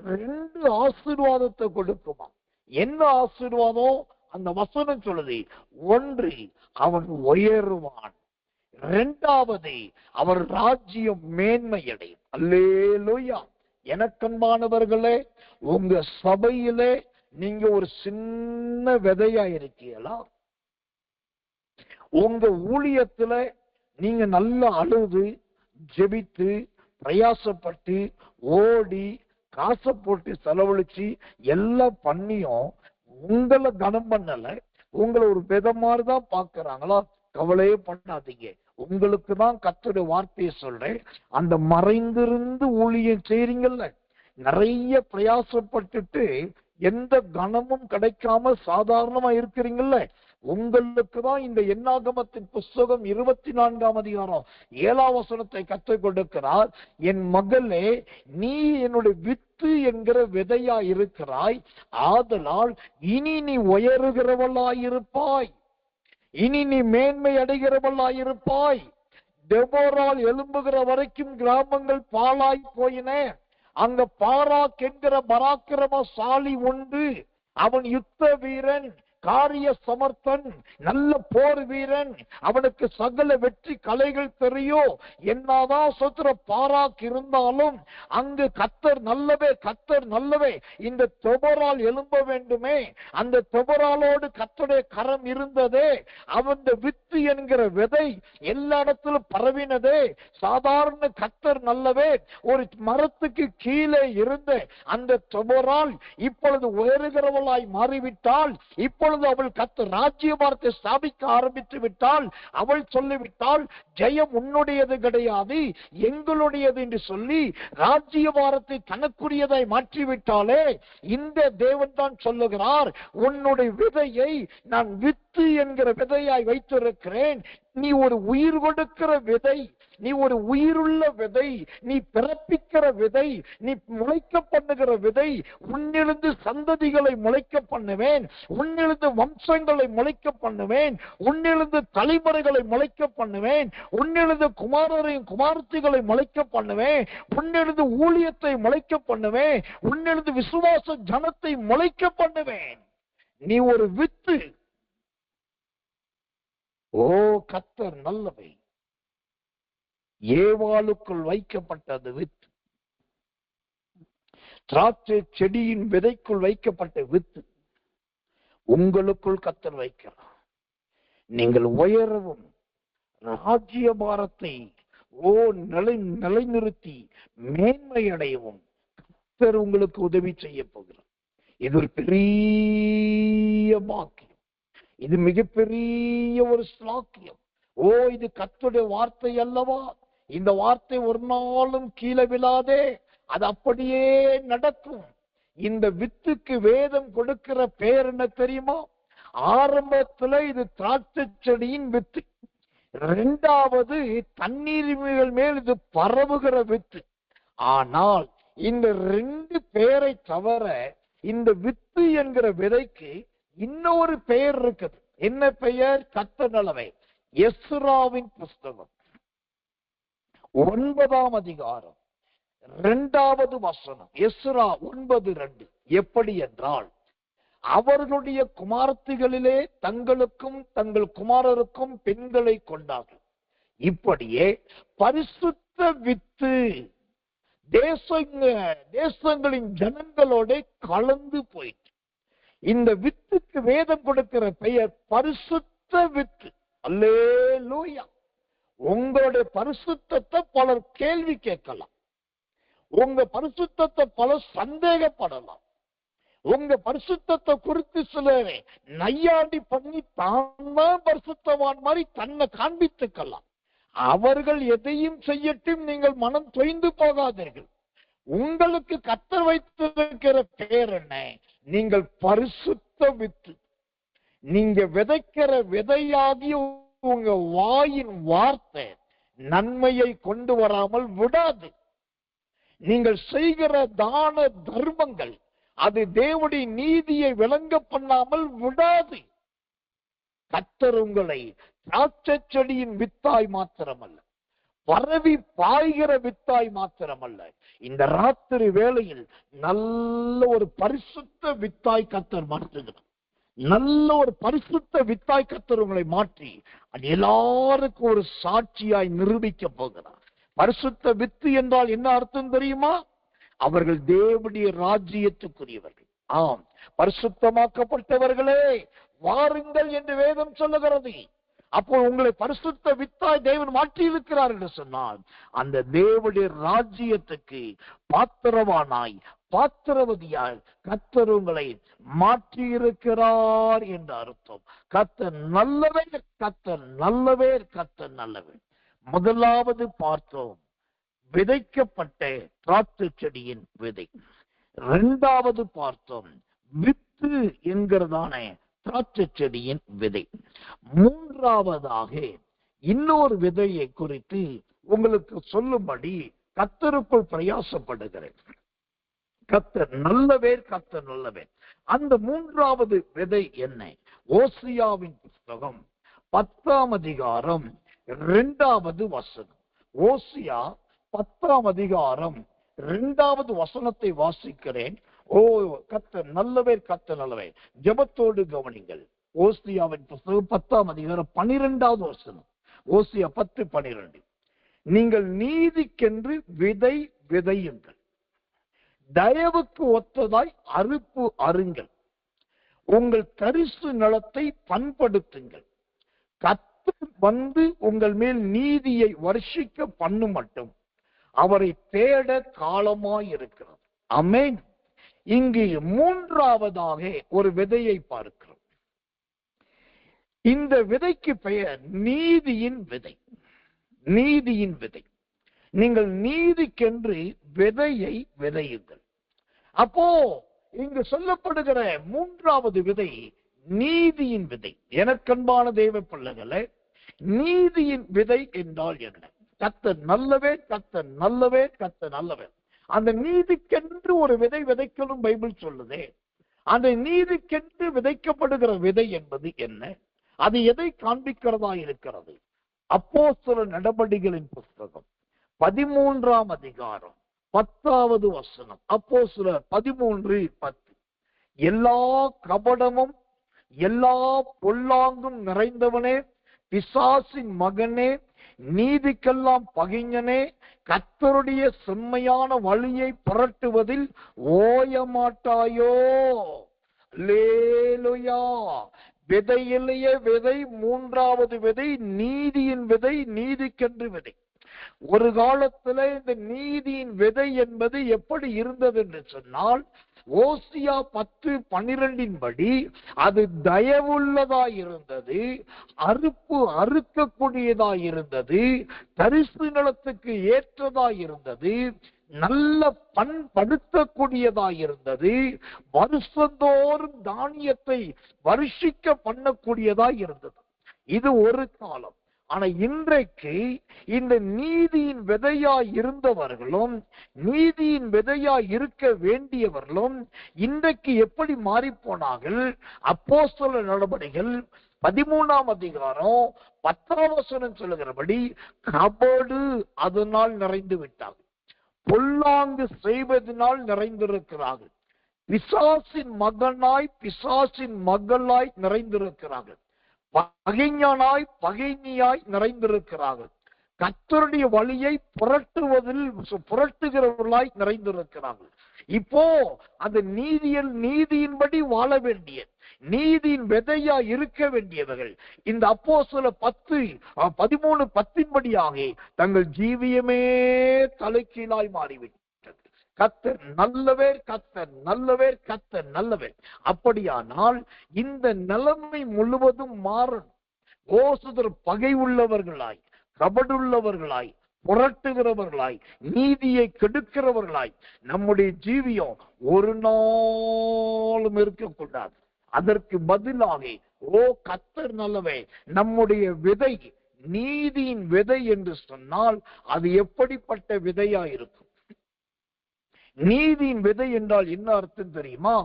2 ஆசீர்வாதத்தை கொடுக்குமா? என்ன ஆசீர்வாதம்? அந்த வசனம் சொல்லுது, ஒன்று அவன் உயருவான், இரண்டாவது அவர் ராஜ்யம் மேன்மையடையும். அல்லேலூயா. எனக்கன்பானவர்களே, உங்க சபையிலே நீங்க ஒரு சின்ன விதையா இருக்கீங்களா? உங்க ஊழியத்துல நீங்க நல்லா அழுது ஜெபித்து பிரயாசப்பட்டு ஓடி காசை போட்டு செலவழிச்சு எல்லாம் பண்ணியும் உங்களை கனம் பண்ணல, உங்களை ஒரு வித மாதிரிதான் பாக்குறாங்களா? கவலையே பண்ணாதீங்க. உங்களுக்கு தான் கர்த்தருடைய வார்த்தையை சொல்றேன். அந்த மறைந்திருந்து ஊழியம் செய்றீங்கல்ல, நிறைய பிரயாசப்பட்டுட்டு எந்த கனமும் கிடைக்காம சாதாரணமா இருக்கிறீங்கல்ல, உங்களுக்கு தான் இந்த என்னாகமத்தின் புஸ்தகம் 24 அதிகாரம் 7 கற்றுக் கொடுக்கிறார். என் மகளே, நீ என்னுடைய வித்து என்கிற விதையா இருக்கிறாய், ஆதலால் இனி நீ உயருகிறவளாயிருப்பாய், இனி நீ மேன்மை அடைகிறவளாயிருப்பாய். டெபோரால் எழும்புகிற வரைக்கும் கிராமங்கள் பாழாய் போயின. அங்க பாராக் என்கிற பராக்கிரமசாலி உண்டு. அவன் யுத்த வீரன், காரிய சமர்த்தன், நல்ல போர் வீரன். அவனுக்கு சகல வெற்றி கலைகள் தெரியும். என்னதான் சொத்துற பாராக் இருந்தாலும் அங்கு கர்த்தர் நல்லவே, கர்த்தர் நல்லவே. இந்த தொபரால் எழும்ப வேண்டுமே, அந்த தொபராலோடு கர்த்தருடைய கரம் இருந்ததே. அவன் வித்து என்கிற விதை எல்லா இடத்திலும் பரவினதே. சாதாரண கர்த்தர் நல்லவே ஒரு மரத்துக்கு கீழே இருந்த அந்த தொபரால் இப்பொழுது உயர்கிறவளாய் மாறிவிட்டால், இப்பொழுது அவள் கர்த்தர் ராஜ்யபாரத்தை ஸ்தாபிக்க ஆரம்பித்து விட்டால், அவள் சொல்லிவிட்டால் ஜெயம் உன்னுடையது கிடையாது எங்களுடையது என்று சொல்லி ராஜ்யபாரத்தை தனக்குரியதாய் மாற்றிவிட்டாலே. இந்த தேவன் தான் சொல்லுகிறார், உன்னுடைய விதையை நான் வித்து என்கிற விதையாய் வைத்திருக்கிறேன். நீ ஒரு உயிர் கொடுக்கிற விதை, நீ ஒரு உயிருள்ள விதை, நீ பிறப்பிக்கிற விதை, நீ முளைக்க பண்ணுகிற விதை. உன்னிலிருந்து சந்ததிகளை முளைக்க பண்ணுவேன், உன்னிலிருந்து வம்சங்களை முளைக்க பண்ணுவேன், உன்னிலிருந்து தலைமுறைகளை முளைக்க பண்ணுவேன், உன்னிலிருந்து குமாரரையும் குமாரத்திகளை முளைக்க பண்ணுவேன், உன்னிலிருந்து ஊழியத்தை முளைக்க பண்ணுவேன், உன்னிலிருந்து விசுவாச ஜனத்தை முளைக்க பண்ணுவேன். நீ ஒரு வித்து. ஓ கர்த்தர் நல்லவை. ஏவாளுக்குள் வைக்கப்பட்டது வித்து, திராட்சை செடியின் விதைக்குள் வைக்கப்பட்ட வித்து. உங்களுக்குள் கர்த்தர் வைக்கிறார். நீங்கள் உயரவும் ராஜ்ய பாரத்தை நிலைநிறுத்தி மேன்மை அடையவும் கர்த்தர் உங்களுக்கு உதவி செய்ய போகிறார். இது ஒரு பெரிய பாக்கியம். இது மிகப்பெரிய ஒரு ஸ்லாக்கியம். இது கர்த்தருடைய வார்த்தை அல்லவா? இந்த வார்த்தை ஒரு நாளும் கீழே விழாதே, அது அப்படியே நடக்கும். இந்த வித்துக்கு வேதம் கொடுக்கிற பெயர் என்ன தெரியுமா? ஆரம்பத்துல இது திராட்சை செடியின் வித்து, இரண்டாவது தண்ணீர் மேல் இது பரவுகிற வித்து. ஆனால் இந்த ரெண்டு பெயரை தவிர இந்த வித்து என்கிற விதைக்கு இன்னொரு பெயர் இருக்குது. என்ன பெயர்? கர்த்தர் நல்லவர். எஸ்ராவின் புஸ்தகம் 9ஆம் அதிகாரம் 2வது வசனம். எஸ்ரா 9:2. எப்படி என்றால், அவர்களுடைய குமாரத்திகளிலே தங்களுக்கும் தங்கள் குமாரருக்கும் பெண்களை கொண்டார்கள். இப்படியே பரிசுத்த வித்து தேசங்களின் ஜனங்களோட கலந்து போயிட்டு, இந்த வித்துக்கு வேதம் கொடுக்கிற பெயர் பரிசுத்த வித்து. அல்லேலூயா. உங்களுடைய பரிசுத்தத்தை பலர் கேள்வி கேட்கலாம், உங்க பரிசுத்தத்தை பலர் சந்தேகப்படலாம், உங்க பரிசுத்தத்தை குறித்து சிலர் நையாண்டி பண்ணி தான் பரிசுத்தவான் மாதிரி தன்னை காண்பித்துக்கலாம். அவர்கள் எதையும் செய்யட்டும், நீங்கள் மனம் தொய்ந்து போகாதீர்கள். உங்களுக்கு கர்த்தர் வைத்திருக்கிற பெயர் என்ன? நீங்கள் பரிசுத்த வித்து. நீங்க விதைக்கிற விதையாகிய உங்க வாயின் வார்த்தை நன்மையை கொண்டு வராமல் விடாது. நீங்கள் செய்கிற தான தர்மங்கள் அது தேவனுடைய நீதியை விளங்க பண்ணாமல் விடாது. கர்த்தர் உங்களை திராட்சை செடியின் வித்தாய் மாத்திரமல்ல, பரவி பாய்கிற வித்தாய் மாத்திரமல்ல, இந்த ராத்திரி வேளையில் நல்ல ஒரு பரிசுத்த வித்தாய் கர்த்தர் மாற்றுகிறார். நல்ல ஒரு பரிசுத்த வித்தாய் கர்த்தர் உங்களை மாற்றி அது எல்லாருக்கும் ஒரு சாட்சியாய் நிரூபிக்க போகிறார். பரிசுத்த வித்து என்றால் என்ன அர்த்தம் தெரியுமா? அவர்கள் தேவனுடைய ராஜ்யத்துக்குரியவர்கள். ஆம், பரிசுத்தமாக்கப்பட்டவர்களே வாருங்கள் என்று வேதம் சொல்லுகிறது. அப்போ உங்களை பரிசுத்த வித்தாய் தேவன் மாற்றி இருக்கிறார் என்று சொன்னால், அந்த தேவனுடைய ராஜ்யத்துக்கு பாத்திரவானாய் பாத்திரவதியாய் கர்த்தர் உங்களை மாற்றி இருக்கிறார் என்று அர்த்தம். கர்த்தர் நல்லவர், கர்த்தர் நல்லவர், கர்த்தர் நல்லவர். முதலாவது பார்த்தோம் விதைக்கப்பட்ட திராட்சை செடியின் விதை. இரண்டாவது பார்த்தோம் வித்து என்கிறதான திராட்சை செடியின் விதை. மூன்றாவதாக இன்னொரு விதையை குறித்து உங்களுக்கு சொல்லும்படி கர்த்தருக்குள் பிரயாசப்படுகிறேன். கர்த்தர் நல்லவர், கர்த்தர் நல்லவர். அந்த மூன்றாவது விதை என்ன? ஓசியாவின் புஸ்தகம் 10ஆம் அதிகாரம் 2வது வசனம். ஓசியா 10ஆம் அதிகாரம் 2வது வசனத்தை வாசிக்கிறேன். கர்த்தர் நல்லவர், கர்த்தர் நல்லவர். ஜெபத்தோடு கவனிங்கள். ஓசியாவின் புஸ்தகம் 10ஆம் அதிகாரம் 12வது வசனம். ஓசியா 10:12. நீங்கள் நீதிக்கென்று விதை விதையுங்கள், தயவுக்கு ஒத்ததாய் அறுப்பு அருங்கள், உங்கள் தரிசு நிலத்தை பண்படுத்துங்கள். கர்த்தர் வந்து உங்கள் மேல் நீதியை வருஷிக்க பண்ணு மட்டும் அவரை தேட காலமாயிருக்கிறது. ஆமென். இங்கு மூன்றாவதாக ஒரு விதையை பார்க்கிறோம். இந்த விதைக்கு பெயர் நீதியின் விதை. நீதியின் விதை. நீங்கள் நீதிக்கென்று விதையை விதையுங்கள். அப்போ இங்கு சொல்லப்படுகிற மூன்றாவது விதை நீதியின் விதை. எனக்கன்பான தேவ பிள்ளைகளே, நீதியின் விதை என்றால் என்ன? கர்த்தர் நல்லவே, கர்த்தர் நல்லவே, கர்த்தர் நல்லவே. அந்த நீதிக்கென்று ஒரு விதை விதைக்கணும் பைபிள் சொல்லுதே. அந்த நீதிக்கென்று விதைக்கப்படுகிற விதை என்பது என்ன? அது எதை காண்பிக்கிறதா இருக்கிறது? அப்போஸ்தலர் நடபடிகளின் புஸ்தகம் 13ஆம் அதிகாரம் 10வது வசனம். அப்போஸ்தலர் 13:10. எல்லா கபடமும் எல்லா பொல்லாங்கும் நிறைந்தவனே, பிசாசின் மகனே, நீதிக்கெல்லாம் பகைஞனே, கர்த்தருடைய செம்மையான வழியை புரட்டுவதில் ஓய மாட்டாயோ? அல்லேலூயா. விதையிலேயே விதை, மூன்றாவது விதை நீதியின் விதை, நீதிக்கென்று விதை. ஒரு காலத்துல இந்த நீதியின் விதை என்பது எப்படி இருந்தது என்று சொன்னால், ஓசியா 10:12 படி அது தயவுள்ளதாய் இருந்தது, அறுக்கக்கூடியதாய் இருந்தது, தரிசு நிலத்துக்கு ஏற்றதாய் இருந்தது, நல்ல பண்படுத்தக்கூடியதாய் இருந்தது, வருஷந்தோறும் தானியத்தை வருஷிக்க பண்ணக்கூடியதாய் இருந்தது. இது ஒரு காலம். ஆனா இன்றைக்கு இந்த நீதியின் விதையாய் இருந்தவர்களும் நீதியின் விதையாய் இருக்க வேண்டியவர்களும் இன்றைக்கு எப்படி மாறி போனார்கள்? அப்போஸ்தலர் நடபடிகள் 13ஆம் அதிகாரம் 10ஆம் வசனம் சொல்லுகிறபடி, கபடு அதனால் நிறைந்து விட்டார்கள், பொல்லாங்கு செய்வதனால் நிறைந்திருக்கிறார்கள், பிசாசின் மகனாய் பிசாசின் மகளாய் நிறைந்திருக்கிறார்கள், பகைஞனாய் பகைஞியாய் நிறைந்திருக்கிறார்கள், கர்த்தருடைய வழியை புரட்டுகிறவர்களாய் நிறைந்திருக்கிறார்கள். இப்போ அந்த நீதியின்படி வாழ வேண்டிய, நீதியின் விதையா இருக்க வேண்டியவர்கள் இந்த அப்போஸ்தலர் 13:10 படியாக தங்கள் ஜீவியமே தலைகீழாய் மாறிவிட்டது. கர்த்தர் நல்லவர், கர்த்தர் நல்லவர், கர்த்தர் நல்லவர். அப்படியானால் இந்த நிலைமை முழுவதும் மாறணும். ஓசுதர் பகை உள்ளவர்களாய், கபடுள்ளவர்களாய், புரட்டுகிறவர்களாய், நீதியை கெடுக்கிறவர்களாய் நம்முடைய ஜீவியம் ஒரு நாளும் இருக்கக்கூடாது. அதற்கு பதிலாக, ஓ கர்த்தர் நல்லவே, நம்முடைய விதை நீதியின் விதை என்று சொன்னால் அது எப்படிப்பட்ட விதையா இருக்கும்? நீதியின் விதை என்றால் என்ன அர்த்தம் தெரியுமா?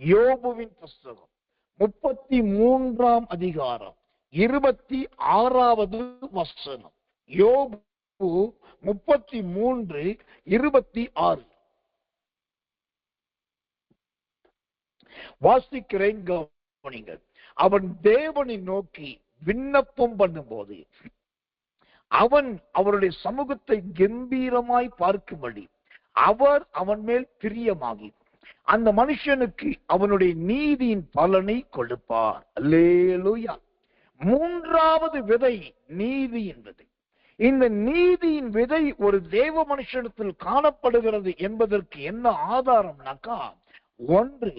யோபுவின் புஸ்தகம் 33ஆம் அதிகாரம் 26வது வசனம். யோபு 33:26 வாசிக்கிறேன், கவனிங்கள். அவன் தேவனை நோக்கி விண்ணப்பம் பண்ணும்போது அவன் அவருடைய சமூகத்தை கம்பீரமாய் பார்க்கும்படி அவர் அவன் மேல் பிரியமாகி அந்த மனுஷனுக்கு அவனுடைய நீதியின் பலனை கொடுப்பார். அல்லேலூயா. மூன்றாவது விதை நீதியின் விதை. இந்த நீதியின் விதை ஒரு தேவ மனுஷனத்தில் காணப்படுகிறது என்பதற்கு என்ன ஆதாரம்னாக்கா, ஒன்று,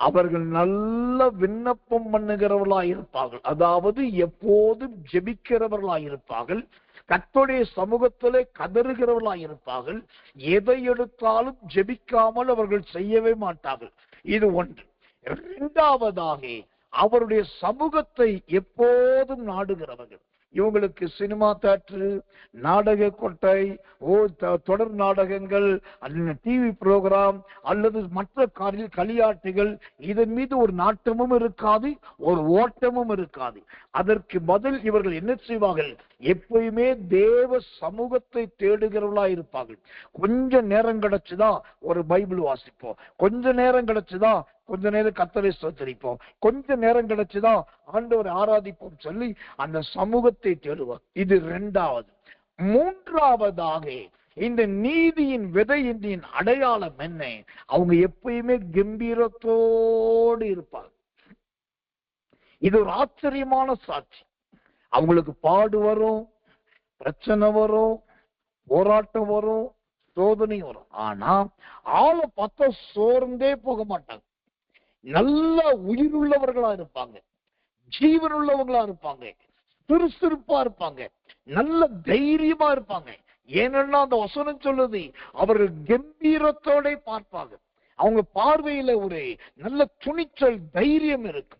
அவர்கள் நல்ல விண்ணப்பம் பண்ணுகிறவர்களாய் இருப்பார்கள், அதாவது எப்போதும் ஜெபிக்கிறவர்களாய் இருப்பார்கள், கர்த்தருடைய சமூகத்திலே கதறுகிறவர்களாய் இருப்பார்கள், எதை எடுத்தாலும் ஜெபிக்காமல் அவர்கள் செய்யவே மாட்டார்கள். இது ஒன்று. இரண்டாவதாக, அவருடைய சமூகத்தை எப்போதும் நாடுகிறவர்கள். இவங்களுக்கு சினிமா தியேட்டர், நாடக கொட்டை, தொடர் நாடகங்கள், டிவி புரோகிராம் அல்லது மற்ற களியாட்டுகள், இதன் மீது ஒரு நாட்டமும் இருக்காது, ஒரு ஓட்டமும் இருக்காது. அதற்கு பதில் இவர்கள் என்ன செய்வார்கள்? எப்பயுமே தேவ சமூகத்தை தேடுகிறவர்களா இருப்பார்கள். கொஞ்ச நேரம் கிடைச்சுதான் ஒரு பைபிள் வாசிப்போம், கொஞ்ச நேரம் கிடைச்சுதான் கொஞ்ச நேரம் கர்த்தரை ஸ்தோத்திரிப்போம், கொஞ்ச நேரம் கிடைச்சுதான் ஆண்டவரை ஆராதிப்போம் சொல்லி அந்த சமூகத்தை தேடுவார். இது இரண்டாவது. மூன்றாவதாக, இந்த நீதியின் விதையின் அடையாளம் என்ன? அவங்க எப்பயுமே கம்பீரத்தோடு இருப்பாங்க. இது ஒரு ஆச்சரியமான சாட்சி. அவங்களுக்கு பாடு வரும், பிரச்சனை வரும், போராட்டம் வரும், சோதனை வரும். ஆனா ஆளை பார்த்தா சோர்ந்தே போக மாட்டாங்க. நல்ல உயிருள்ளவர்களா இருப்பாங்க, ஜீவனுள்ளவங்களா இருப்பாங்க, சுறுசுறுப்பா இருப்பாங்க, நல்ல தைரியமா இருப்பாங்க. ஏனென்னா அந்த வசனம் சொல்லுது, அவர்கள் கம்பீரத்தோட பார்ப்பாங்க. அவங்க பார்வையில ஒரு நல்ல துணிச்சல், தைரியம் இருக்கு.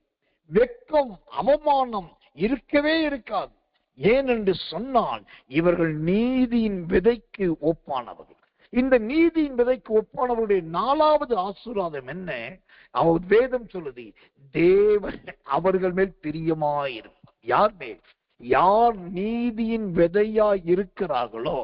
வெட்கம், அவமானம் இருக்கவே இருக்காது. ஏனென்று சொன்னால் இவர்கள் நீதியின் விதைக்கு ஒப்பானவர்கள். இந்த நீதியின் விதைக்கு ஒப்பானவருடைய நாலாவது ஆசீர்வாதம் என்ன? அவர் வேதம் சொல்லுது, தேவன் அவர்கள் மேல் பிரியமாயிருப்பார். யார் மேல்? யார் நீதியின் விதையாய் இருக்கிறார்களோ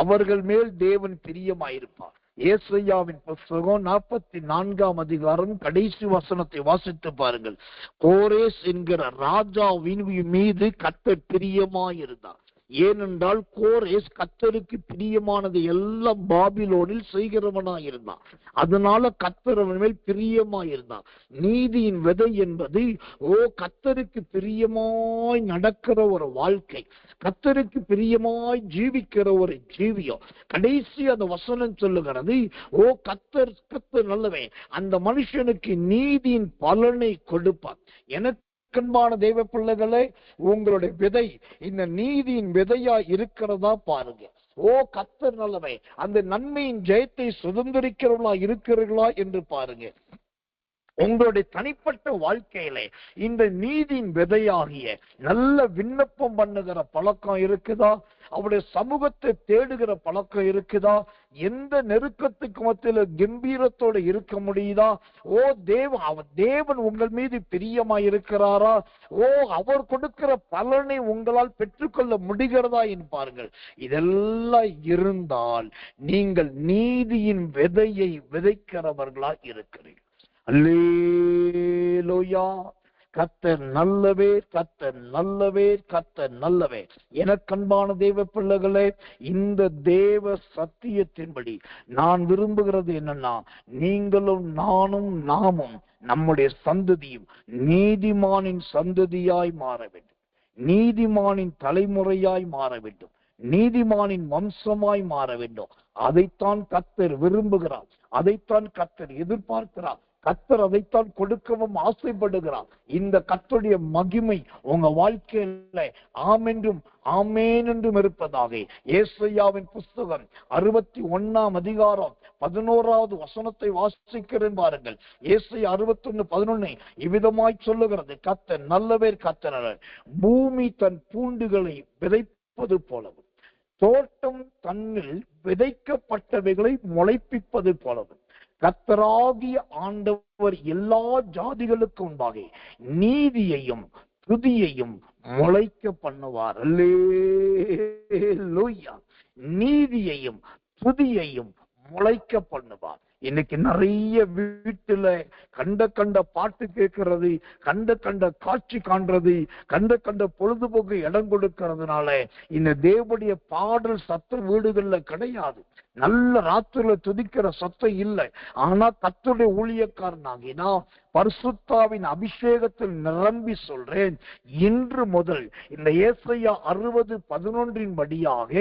அவர்கள் மேல் தேவன் பிரியமாயிருப்பார். ஏசாயாவின் புத்தகம் 44ஆம் அதிகாரம் கடைசி வசனத்தை வாசித்து பாருங்கள். கோரேஸ் என்கிற ராஜாவின் மீது கர்த்தர் பிரியமாயிருந்தார். ஏனென்றால் கோரேஸ் கர்த்தருக்கு பிரியமானது எல்லாம் பாபிலோனில் செய்கிறவனாயிருந்தான். அதனால கர்த்தர் அவன் மேல் பிரியமாயிருந்தான். நீதியின் விதை என்பது கர்த்தருக்கு பிரியமாய் நடக்கிற ஒரு வாழ்க்கை, கர்த்தருக்கு பிரியமாய் ஜீவிக்கிற ஒரு ஜீவியம். கடைசி அந்த வசனம் சொல்லுகிறது, கர்த்தர் நல்லவன், அந்த மனுஷனுக்கு நீதியின் பலனை கொடுப்பார். எனக்கு அன்பான தெய்வ பிள்ளைகளே, உங்களுடைய விதை இந்த நீதியின் விதையா இருக்கிறதா பாருங்க. கர்த்தர் நல்லவன், அந்த நன்மையின் ஜெயத்தை சுதந்திரிக்கிறவர்களா இருக்கிறீர்களா என்று பாருங்க. உங்களுடைய தனிப்பட்ட வாழ்க்கையில இந்த நீதியின் விதையாகிய நல்ல விண்ணப்பம் பண்ணுகிற பழக்கம் இருக்குதா? அவருடைய சமூகத்தை தேடுகிற பழக்கம் இருக்குதா? எந்த நெருக்கத்துக்கு மத்தியில கம்பீரத்தோட இருக்க முடியுதா? தேவன் உங்கள் மீது பிரியமாய் இருக்கிறாரா? அவர் கொடுக்கிற பலனை உங்களால் பெற்றுக்கொள்ள முடிகிறதா என்று பாருங்கள். இதெல்லாம் இருந்தால் நீங்கள் நீதியின் விதையை விதைக்கிறவர்களா இருக்கிறீர்கள். அல்லேலூயா. கர்த்தர் நல்லவே, கர்த்தர் நல்லவே, கர்த்தர் நல்லவே. எனக்கன்பான தேவ பிள்ளைகளே, இந்த தேவ சத்தியத்தின்படி நான் விரும்புகிறது என்னன்னா, நீங்களும் நாமும் நம்முடைய சந்ததியும் நீதிமானின் சந்ததியாய் மாற வேண்டும், நீதிமானின் தலைமுறையாய் மாற வேண்டும், நீதிமானின் வம்சமாய் மாற வேண்டும். அதைத்தான் கர்த்தர் விரும்புகிறார், அதைத்தான் கர்த்தர் எதிர்பார்க்கிறார், கர்த்தர் அதைத்தான் கொடுக்கவும் ஆசைப்படுகிறார். இந்த கர்த்தருடைய மகிமை உங்க வாழ்க்கையில ஆமென்றும் ஆமேன் என்றும் இருப்பதாக. ஏசாயாவின் புஸ்தகம் 61 அதிகாரம் 11வது வசனத்தை வாசிக்கிறேன் பாருங்கள். ஏசாயா 61:11 இவ்விதமாய் சொல்லுகிறது, கர்த்தர் நல்லவர், கர்த்தர் நல்லவர். பூமி தன் பூண்டுகளை விதைப்பது போலவும், தோட்டம் தன்னில் விதைக்கப்பட்டவைகளை முளைப்பிப்பது போலவும், கர்த்தராகிய ஆண்டவர் எல்லா ஜாதிகளுக்கும் முன்பாக நீதியையும் துதியையும் முளைக்க பண்ணுவார். அல்லேலூயா. நீதியையும் துதியையும் முளைக்க பண்ணுவார். இன்னைக்கு நிறைய வீட்டுல கண்ட பாட்டு கேட்கறது, கண்ட காட்சி காண்றது, கண்ட பொழுதுபோக்கு இடம் கொடுக்கறதுனால இந்த தேவனுடைய பாடல் சத்தம் வீடுகள்ல கிடையாது. நல்ல ராத்திரில துதிக்கிற சத்தம் இல்லை. ஆனா கர்த்தருடைய ஊழியக்காரனாகினா பரிசுத்தாவின் அபிஷேகத்தில் நிரம்பி சொல்றேன், இன்று முதல் இந்த ஏசாயா 60:11 படியாக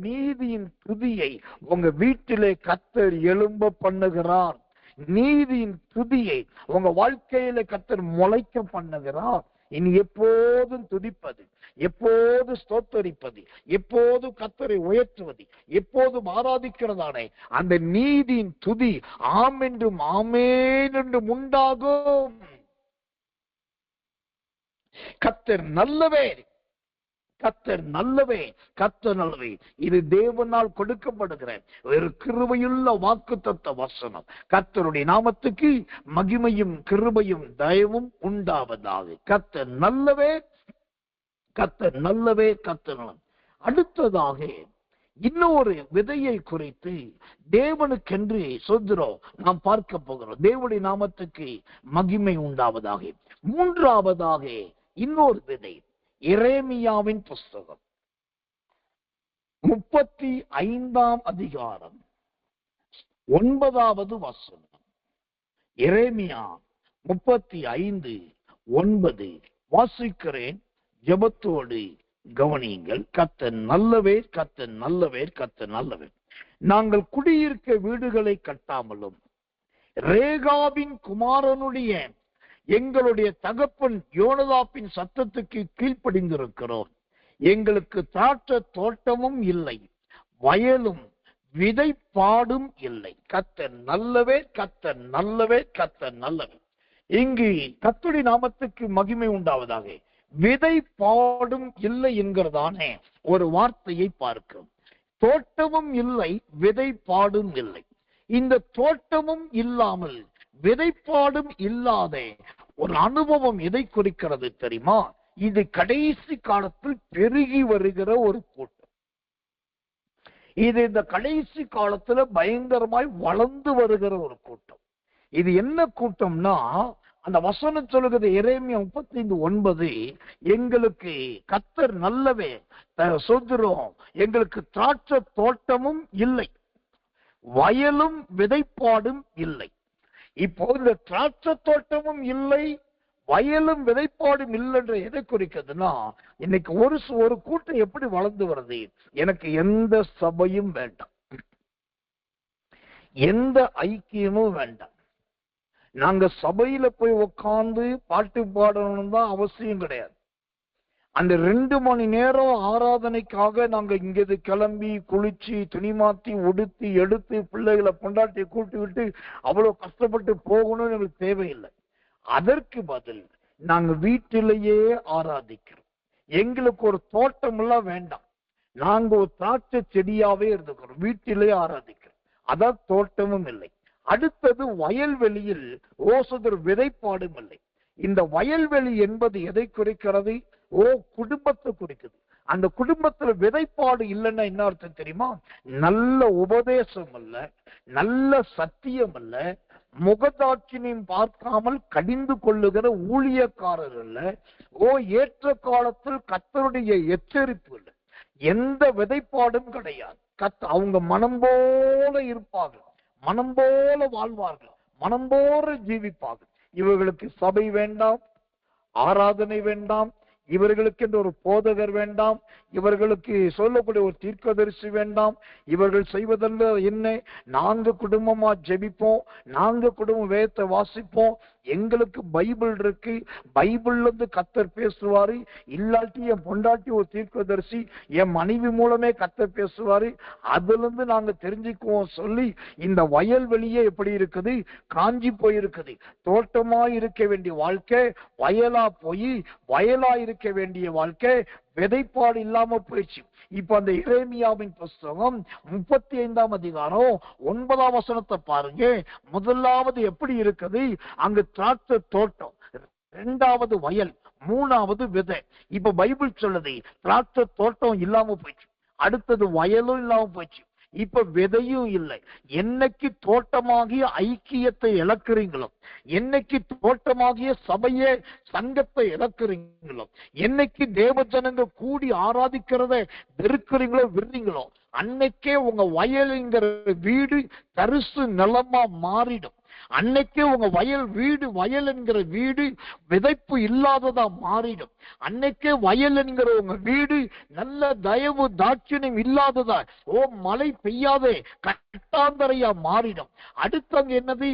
நீதியின் துதியை உங்க வீட்டிலே கர்த்தர் எழும்ப பண்ணுகிறார். நீதியின் துதியை உங்க வாழ்க்கையில கர்த்தர் முளைக்க பண்ணுகிறார். இனி எப்போதும் துதிப்பது, எப்போது ஸ்தோத்தரிப்பது, எப்போது கர்த்தரை உயர்த்துவது, எப்போதும் ஆராதிக்கிறதானே அந்த நீதியின் துதி ஆமென்றும் ஆமேன் என்றும் உண்டாகும். கர்த்தர் நல்லவே, கர்த்தர் நல்லவே, கர்த்தர் நல்லவே. இது தேவனால் கொடுக்கப்படுகிற ஒரு கிருபையுள்ள வாக்குத்தத்த வசனம். கர்த்தருடைய நாமத்துக்கு மகிமையும் கிருபையும் தயவும் உண்டாவதாக. கர்த்தர் நல்லவே, கர்த்தர் நல்லவே, கர்த்தர் நல்லவே. அடுத்ததாக இன்னொரு விதையை குறித்து தேவனுக்கென்று சொல்கிறோம் நாம் பார்க்க போகிறோம். தேவனுடைய நாமத்துக்கு மகிமை உண்டாவதாக. மூன்றாவதாக இன்னொரு விதை, எரேமியாவின் புஸ்தகம் 35 அதிகாரம் 9வது வசனம். எரேமியா 35:9 வாசிக்கிறேன். ஜெபத்தோடு கவனியுங்கள். கர்த்தர் நல்லவே, கர்த்தர் நல்லவே, கர்த்தர் நல்லவே. நாங்கள் குடியிருக்க வீடுகளை கட்டாமலும் ரேகாபின் குமாரனுடைய எங்களுடைய தகப்பன் யோனதாபின் சத்தத்துக்கு கீழ்ப்படிந்திருக்கிறோம். எங்களுக்கு திராட்சை தோட்டமும் இல்லை, வயலும் விதைப்பாடும் இல்லை. கர்த்தர் நல்லவே, கர்த்தர் நல்லவே, கர்த்தர் நல்லவே. இங்கு கர்த்தருடைய நாமத்துக்கு மகிமை உண்டாவதாக. விதைப்பாடும் இல்லை என்கிறதானே ஒரு வார்த்தையை பார்க்கிறோம். தோட்டமும் இல்லை, விதைப்பாடும் இல்லை. இந்த தோட்டமும் இல்லாமல் விதைப்பாடும் இல்லாத ஒரு அனுபவம் எதை குறிக்கிறது தெரியுமா? இது கடைசி காலத்தில் பெருகி வருகிற ஒரு கூட்டம். இது இந்த கடைசி காலத்துல பயங்கரமாய் வளர்ந்து வருகிற ஒரு கூட்டம். இது என்ன கூட்டம்னா, அந்த வசனம் சொல்லுகிறது எரேமியா 35:9, எங்களுக்கு கர்த்தர் நல்லவே, சொல்கிறோம், எங்களுக்கு திராட்சை தோட்டமும் இல்லை, வயலும் விதைப்பாடும் இல்லை. இப்போ இந்த திராட்சை தோட்டமும் இல்லை, வயலும் விதைப்பாடும் இல்லைன்ற எதை குறிக்கிறதுனா, இன்னைக்கு ஒரு கூட்டம் எப்படி வளர்ந்து வருது, எனக்கு எந்த சபையும் வேண்டாம், எந்த ஐக்கியமும் வேண்டாம், நாங்க சபையில போய் உட்கார்ந்து பாட்டு பாடணும் தான் அவசியம் கிடையாது, அந்த 2 மணி நேரம் ஆராதனைக்காக நாங்க இங்கிருந்து கிளம்பி குளிச்சு துணி மாத்தி உடுத்தி எடுத்து பிள்ளைகளை பொண்டாட்டி கூட்டி விட்டு அவ்வளவு கஷ்டப்பட்டு போகணும்னு எங்களுக்கு தேவையில்லை. அதற்கு பதில் நாங்க வீட்டிலேயே ஆராதிக்கிறோம். எங்களுக்கு ஒரு தோட்டம் எல்லாம் வேண்டாம், நாங்க ஒரு திராட்சை செடியாவே இருந்துக்கிறோம், வீட்டிலேயே ஆராதிக்கிறோம். அதான் தோட்டமும் இல்லை. அடுத்தது வயல்வெளியில் ஓசதர் விதைப்பாடும் இல்லை. இந்த வயல்வெளி என்பது எதை குறிக்கிறது? குடும்பத்தை குறிக்குது. அந்த குடும்பத்துல விதைப்பாடு இல்லைன்னா என்ன அர்த்தம் தெரியுமா? நல்ல உபதேசம் அல்ல, நல்ல சத்தியம் அல்ல, முகதாட்சியம் பார்க்காமல் கடிந்து கொள்ளுகிற ஊழியக்காரர் அல்ல, ஏற்ற காலத்தில் கர்த்தருடைய எச்சரிப்பு இல்லை, எந்த விதைப்பாடும் கிடையாது. அவங்க மனம் போல இருப்பார்கள், மனம் போல வாழ்வார்கள், மனம் போல ஜீவிப்பார்கள். இவர்களுக்கு சபை வேண்டாம், ஆராதனை வேண்டாம், இவர்களுக்கு என்று ஒரு போதகர் வேண்டாம், இவர்களுக்கு சொல்லக்கூடிய ஒரு தீர்க்கதரிசி வேண்டாம். இவர்கள் செய்வதல்ல என்ன, நாங்க குடும்பமா ஜெபிப்போம், நாங்க குடும்பம் வேதத்தை வாசிப்போம், எங்களுக்கு பைபிள் இருக்கு, பைபிள்ல இருந்து கர்த்தர் பேசுவாரு, இல்லாட்டி என் பொண்டாட்டி ஒரு தீர்க்கதரிசி, என் மனைவி மூலமே கர்த்தர் பேசுவாரு, அதுல இருந்து நாங்க தெரிஞ்சுக்குவோம் சொல்லி இந்த வயல்வெளியே எப்படி இருக்குது, காஞ்சி போயிருக்குது. தோட்டமா இருக்க வேண்டிய வாழ்க்கை வயலா போய் வயலா இருக்க வேண்டிய வாழ்க்கை விதைப்பாடு இல்லாம போயிடுச்சு. இப்ப அந்த எரேமியாவின் புஸ்தகம் 35ஆம் அதிகாரம் 9ஆம் வசனத்தை பாருங்க. முதலாவது எப்படி இருக்குது, அங்கு திராட்சை தோட்டம், 2வது வயல், 3வது விதை. இப்ப பைபிள் சொல்லுது திராட்சை தோட்டம் இல்லாம போயிடுச்சு, அடுத்தது வயலும் இல்லாம போயிடுச்சு, இப்ப விதையும் இல்லை. என்னைக்கு தோட்டமாகிய ஐக்கியத்தை இழக்கிறீங்களோ, என்னைக்கு தோட்டமாகிய சபையே சங்கத்தை இழக்கிறீங்களோ, என்னைக்கு தேவ ஜனங்க கூடி ஆராதிக்கிறத வெறுக்கிறீங்களோ விடுறீங்களோ, அன்னைக்கே உங்க வயலுங்கிற வீடு தரிசு நிலமா மாறிடும். அன்னைக்கே உங்க வயல் என்கிற வீடு விதைப்பு இல்லாததா மாறிடும். அன்னைக்கே வயல் என்கிற உங்க வீடு நல்ல தயவு தாட்சியம் இல்லாததா, மழை பெய்யாதே கட்டாந்தரையா மாறிடும். அடுத்தங்க என்னது,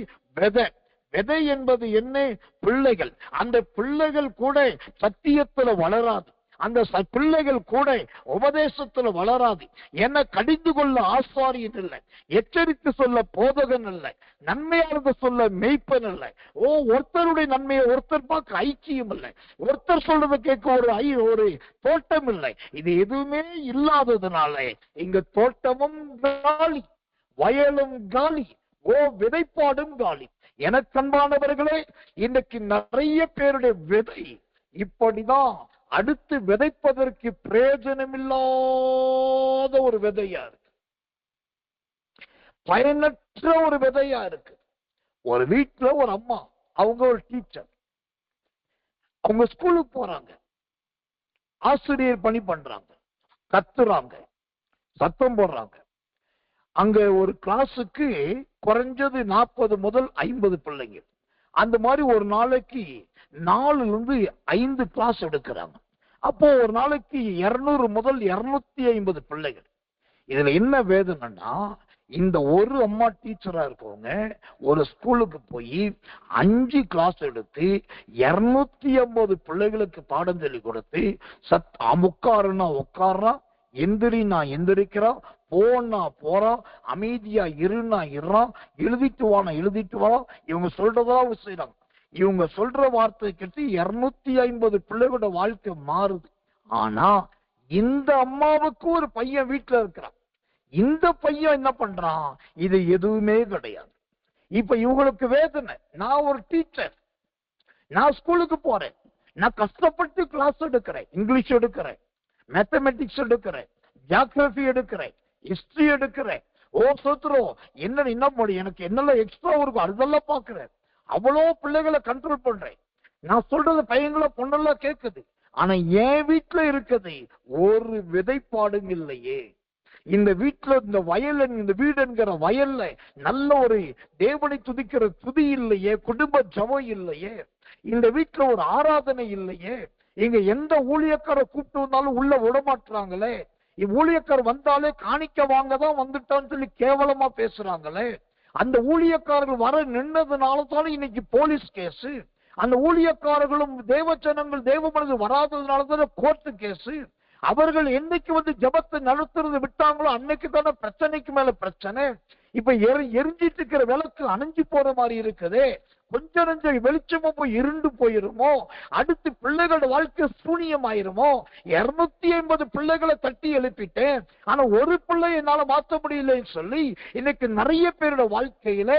விதை என்பது என்ன, பிள்ளைகள். அந்த பிள்ளைகள் கூட சத்தியத்துல வளராது, அந்த பிள்ளைகள் கூட உபதேசத்துல வளராது. என்ன கடிந்து கொள்ள ஆசாரியன் இல்லை, எச்சரித்து சொல்ல போதகன் இல்லை, நன்மையானது சொல்ல மெய்ப்பன் இல்லை. ஒருத்தருடைய நன்மையை ஒருத்தர் பார்க்க ஐக்கியம் இல்லை, ஒருத்தர் சொல்றதை கேட்க ஒரு தோட்டம் இல்லை. இது எதுவுமே இல்லாததுனால இங்க தோட்டமும் காலி, வயலும் காலி, விதைப்பாடும் காலி. எனக்கு அன்பானவர்களே, இன்னைக்கு நிறைய பேருடைய விதை இப்படிதான் அடுத்து விதைப்பதற்கு பிரயோஜனம் இல்லாத ஒரு விதையா இருக்கு, பயனற்ற ஒரு விதையா இருக்கு. ஒரு வீட்டுல ஒரு அம்மா, அவங்க ஒரு டீச்சர், அவங்க ஸ்கூலுக்கு போறாங்க, ஆசிரியர் பணி பண்றாங்க, கத்துறாங்க, சத்தம் போடுறாங்க. அங்க ஒரு கிளாஸுக்கு குறைஞ்சது 40 முதல் 50 பிள்ளைங்க. அந்த மாதிரி ஒரு நாளைக்கு 4 to 5 கிளாஸ் எடுக்கிறாங்க. அப்போ ஒரு நாளைக்கு 200 முதல் 250 பிள்ளைகள். இதுல என்ன வேதனைன்னா, இந்த ஒரு அம்மா டீச்சரா இருக்கவங்க ஒரு ஸ்கூலுக்கு போய் 5 கிளாஸ் எடுத்து 250 பிள்ளைகளுக்கு பாடம் சொல்லி கொடுத்து, உட்காருன்னா உட்கார்றான், எந்திரினா எந்திரிக்கிறான், போனா போறான், அமைதியா இருன்னா இருறான், எழுதிட்டு வானா எழுதிட்டு வரான். இவங்க சொல்றதா செய்யறாங்க. இவங்க சொல்ற வார்த்தை கேட்டு 250 பிள்ளைகளோட வாழ்க்கை மாறுது. ஆனா இந்த அம்மாவுக்கு ஒரு பையன் வீட்டுல இருக்கிறான். இந்த பையன் என்ன பண்றான்? இது எதுவுமே கிடையாது. இப்ப இவங்களுக்கு வேதனை. நான் ஒரு டீச்சர், நான் ஸ்கூலுக்கு போறேன், நான் கஷ்டப்பட்டு கிளாஸ் எடுக்கிறேன், இங்கிலீஷ் எடுக்கிறேன், மேத்தமெட்டிக்ஸ் எடுக்கிறேன், ஜியாகிரபி எடுக்கிறேன், ஹிஸ்டரி எடுக்கிறேன். சோத்ரம் என்ன முடியும், எனக்கு என்னெல்லாம் எக்ஸ்ட்ரா இருக்கும் அதெல்லாம் பாக்குறேன். அவ்வளோ பிள்ளைகளை கண்ட்ரோல் பண்றேன். நான் சொல்றது பையங்கள பொண்ணெல்லாம் கேட்குது. ஆனா என் வீட்டுல இருக்குது ஒரு விதைப்பாடும் இல்லையே. இந்த வீட்டுல இந்த வயல், இந்த வீடு என்கிற வயல்ல நல்ல ஒரு தேவனை துதிக்கிற துதி இல்லையே, குடும்ப ஜபம் இல்லையே, இந்த வீட்டுல ஒரு ஆராதனை இல்லையே, இங்க எந்த ஊழியக்காரை கூப்பிட்டு வந்தாலும் உள்ள விடமாட்டுறாங்களே, ஊழியக்கார் வந்தாலே காணிக்க வாங்கதான் வந்துட்டான்னு சொல்லி கேவலமா பேசுறாங்களே, அந்த ஊழியக்காரர்கள் வர நின்னதுனாலதான் இன்னைக்கு போலீஸ் கேஸ், அந்த ஊழியக்காரர்களும் தேவச்சனங்கள் தேவ மனது வராததுனாலதான் கோர்ட்டு கேஸ். அவர்கள் என்னைக்கு வந்து ஜபத்தை நடத்துறது விட்டாங்களோ அன்னைக்கு தானே பிரச்சனைக்கு மேல பிரச்சனை. இப்ப எரிஞ்சிட்டு இருக்கிற விளக்கு அணைஞ்சு போற மாதிரி இருக்குதே, கொஞ்சம் நெஞ்ச வெளிச்சமும் போய் இருண்டு போயிருமோ, அடுத்து பிள்ளைகளோட வாழ்க்கை சூனியம் ஆயிருமோ. 250 பிள்ளைகளை தட்டி எழுப்பிட்டேன், ஆனா ஒரு பிள்ளை என்னால மாற்ற முடியலன்னு சொல்லி இன்னைக்கு நிறைய பேரோட வாழ்க்கையில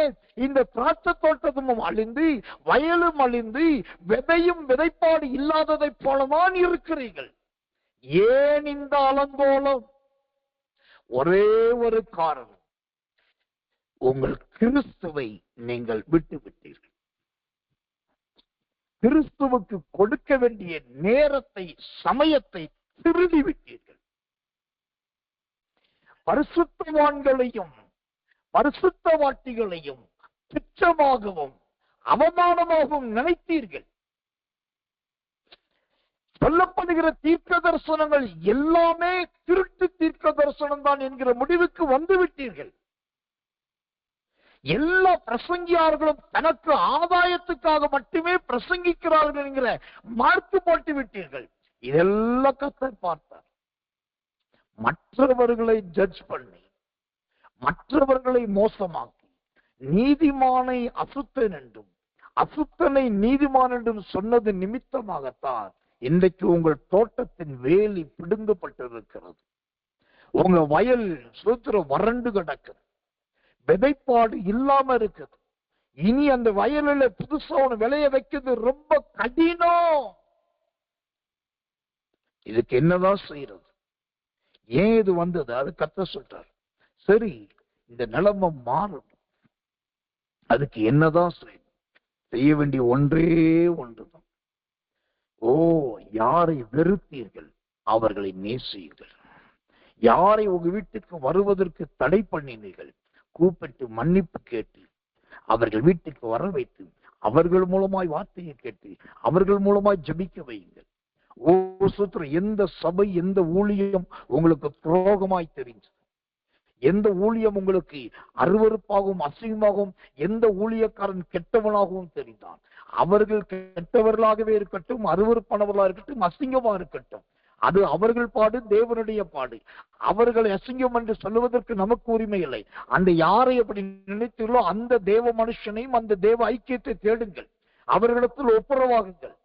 இந்த திராட்சை தோட்டமும் அழிந்து வயலும் அழிந்து விதையும் விதைப்பாடு இல்லாததை போலதான் இருக்கிறீர்கள். ஏன் இந்த அலங்கோலம்? ஒரே ஒரு காரணம், உங்கள் கிறிஸ்துவை நீங்கள் விட்டு விட்டீர்கள். கிறிஸ்துவுக்கு கொடுக்க வேண்டிய நேரத்தை, சமயத்தை திருடி விட்டீர்கள். பரிசுத்தவான்களையும் பரிசுத்தவாட்டிகளையும் துச்சமாகவும் அவமானமாகவும் நினைத்தீர்கள். சொல்லப்படுகிற தீர்க்க தரிசனங்கள் எல்லாமே திருட்டு தீர்க்க தரிசனம் தான் என்கிற முடிவுக்கு வந்து விட்டீர்கள். எல்லா பிரசங்கியார்களும் தனக்கு ஆதாயத்துக்காக மட்டுமே பிரசங்கிக்கிறார்கள் என்கிற மார்க்கு போட்டு விட்டீர்கள். இதெல்லாம் கர்த்தர் பார்த்தார். மற்றவர்களை ஜட்ஜ் பண்ணி, மற்றவர்களை மோசமாக்கி, நீதிமானை அசுத்தன் என்றும் அசுத்தனை நீதிமான் என்றும் சொன்னது நிமித்தமாகத்தான் இன்றைக்கு உங்கள் தோட்டத்தின் வேலி பிடுங்கப்பட்டிருக்கிறது. உங்க வயல் சூத்திரம் வறண்டு கிடக்குது, விதைப்பாடு இல்லாம இருக்குது. இனி அந்த வயலில் புதுசா ஒண்ணு விளைய வைக்கிறது ரொம்ப கடினம். இதுக்கு என்னதான் செய்யறது? ஏன் இது வந்தது? அது கர்த்தர் சொல்றார். சரி, இந்த நிலைமை மாறும், அதுக்கு என்னதான் செய்யணும்? செய்ய வேண்டிய ஒன்றே ஒன்றுதான். ஓ, யாரை வெறுத்தீர்கள் அவர்களை நேசியுங்கள். யாரை உங்க வீட்டுக்கு வருவதற்கு தடை பண்ணினீர்கள் கூப்பிட்டு மன்னிப்பு கேட்டு அவர்கள் வீட்டுக்கு வர வைத்து அவர்கள் மூலமாய் வார்த்தையை கேட்டு அவர்கள் மூலமாய் ஜபிக்க வையுங்கள். ஓ சுத்திரம், எந்த சபை, எந்த ஊழியம் உங்களுக்கு துரோகமாய் தெரிஞ்சு, எந்த ஊழியம் உங்களுக்கு அருவருப்பாகவும் அசிங்கமாகவும், எந்த ஊழியக்காரன் கெட்டவனாகவும் தெரிந்தான், அவர்கள் கெட்டவர்களாகவே இருக்கட்டும், அருவருப்பானவர்களாக இருக்கட்டும், அசிங்கமா இருக்கட்டும், அது அவர்கள் பாடு, தேவனுடைய பாடு. அவர்களை அசிங்கம் என்று சொல்லுவதற்கு நமக்கு உரிமை இல்லை. அந்த யாரை அப்படி நினைத்தீர்களோ அந்த தேவ மனுஷனையும் அந்த தேவ ஐக்கியத்தை தேடுங்கள், அவர்களிடத்தில் ஒப்புரவாகுங்கள்.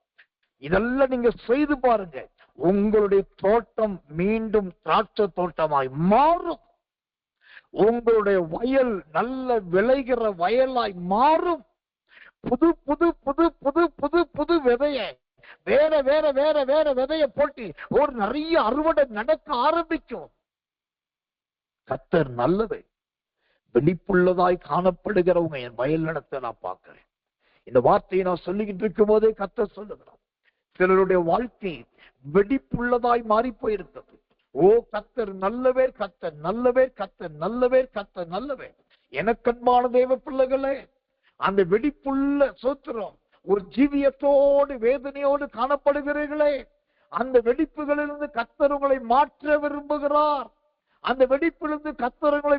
இதெல்லாம் நீங்க செய்து பாருங்க, உங்களுடைய தோட்டம் மீண்டும் திராட்சை தோட்டமாய் மாறும். உங்களுடைய வயல் நல்ல விளைகிற வயலாய் மாறும். புது புது புது புது புது புது விதைய வேற வேற வேற வேற விதைய போட்டு ஒரு நிறைய அறுவடை நடக்க ஆரம்பிக்கும். கர்த்தர் நல்லது. வெடிப்புள்ளதாய் காணப்படுகிறவங்க என் வயல் நடத்த நான் பார்க்கிறேன். இந்த வார்த்தையை நான் சொல்லிக்கிட்டு இருக்கும் போதே கர்த்தர் சொல்லுகிறார், சிலருடைய வாழ்க்கை வெடிப்புள்ளதாய் மாறி போயிருக்கிறது. ஓ கர்த்தர் நல்லவேர், கர்த்தர் நல்லவேர், கர்த்தர் நல்லவேர், கர்த்தர் நல்லவேர். எனக்கன்பான தேவ பிள்ளைகளே, அந்த வெடிப்புள்ள சோத்திரம் ஒரு ஜீவியத்தோடு வேதனையோடு காணப்படுகிறீர்களே, அந்த வெடிப்புகளிலிருந்து கர்த்தர் உங்களை மாற்ற விரும்புகிறார். அந்த வெடிப்பிலிருந்து கர்த்தர் உங்களை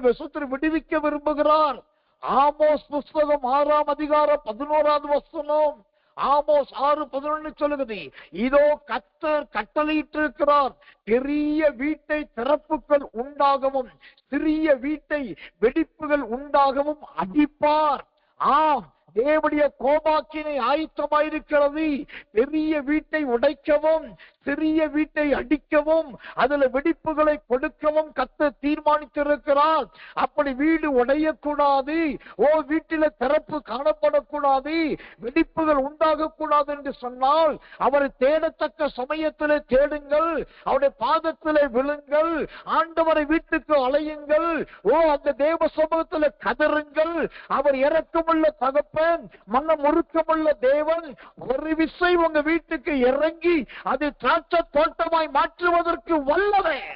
விடுவிக்க விரும்புகிறார். ஆமோஸ் புஸ்தகம் 6ஆம் அதிகாரம் 11வது வசனம், ஆமோஸ் 6:11 சொல்லுகிறது, இதோ கர்த்தர் கட்டளையிட்டிருக்கிறார், பெரிய வீட்டை திறப்புகள் உண்டாகவும் சிறிய வீட்டை வெடிப்புகள் உண்டாகவும் அடிப்பார். ஆம், தேவனுடைய கோபாக்கினை ஆயத்தமாயிருக்கிறது. பெரிய வீட்டை உடைக்கவும் சிறிய வீட்டை அடிக்கவும் அதுல வெடிப்புகளை கொடுக்கவும் கர்த்தர் தீர்மானித்திருக்கிறார். அப்படி வீடு உடையக்கூடாது, ஓ வீட்டில திறப்பு காணப்படக்கூடாது, வெடிப்புகள் உண்டாகக்கூடாது என்று சொன்னால் அவரை தேடத்தக்க சமயத்திலே தேடுங்கள், அவருடைய பாதத்திலே விழுங்கள், ஆண்டவரை வீட்டுக்கு அலையுங்கள், ஓ அந்த தேவ சமூகத்திலே கதறுங்கள். அவர் இரக்கமுள்ள தகப்பன், தேவன், மன முறுக்கமுள்ள தேவன் ஒரு விசை உங்க வீட்டுக்கு இறங்கி அது திராட்சை தோட்டமாய் மாற்றுவதற்கு வல்லவன்.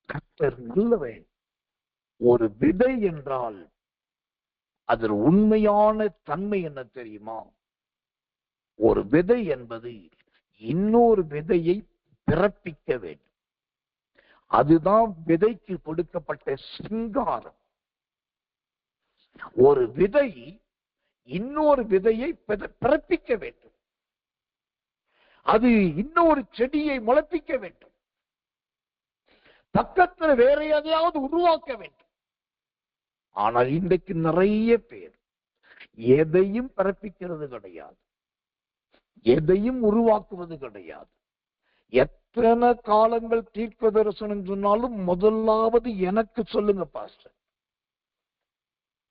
கர்த்தர் நல்லவன். ஒரு விதை என்றால் அதில் உண்மையான தன்மை என்ன தெரியுமா? ஒரு விதை என்பது இன்னொரு விதையை பிறப்பிக்க வேண்டும். அதுதான் விதைக்கு கொடுக்கப்பட்ட சிங்காரம். ஒரு விதை இன்னொரு விதையை பிறப்பிக்க வேண்டும். அது இன்னொரு செடியை முளைப்பிக்க வேண்டும். பக்கத்தில் வேற எதையாவது உருவாக்க வேண்டும். ஆனால் இன்றைக்கு நிறைய பேர் எதையும் பிறப்பிக்கிறது கிடையாது, எதையும் உருவாக்குவது கிடையாது. எத்தனை காலங்கள் தீர்க்க தரிசனம் சொன்னாலும் முதலாவது எனக்கு சொல்லுங்க பாஸ்டர்,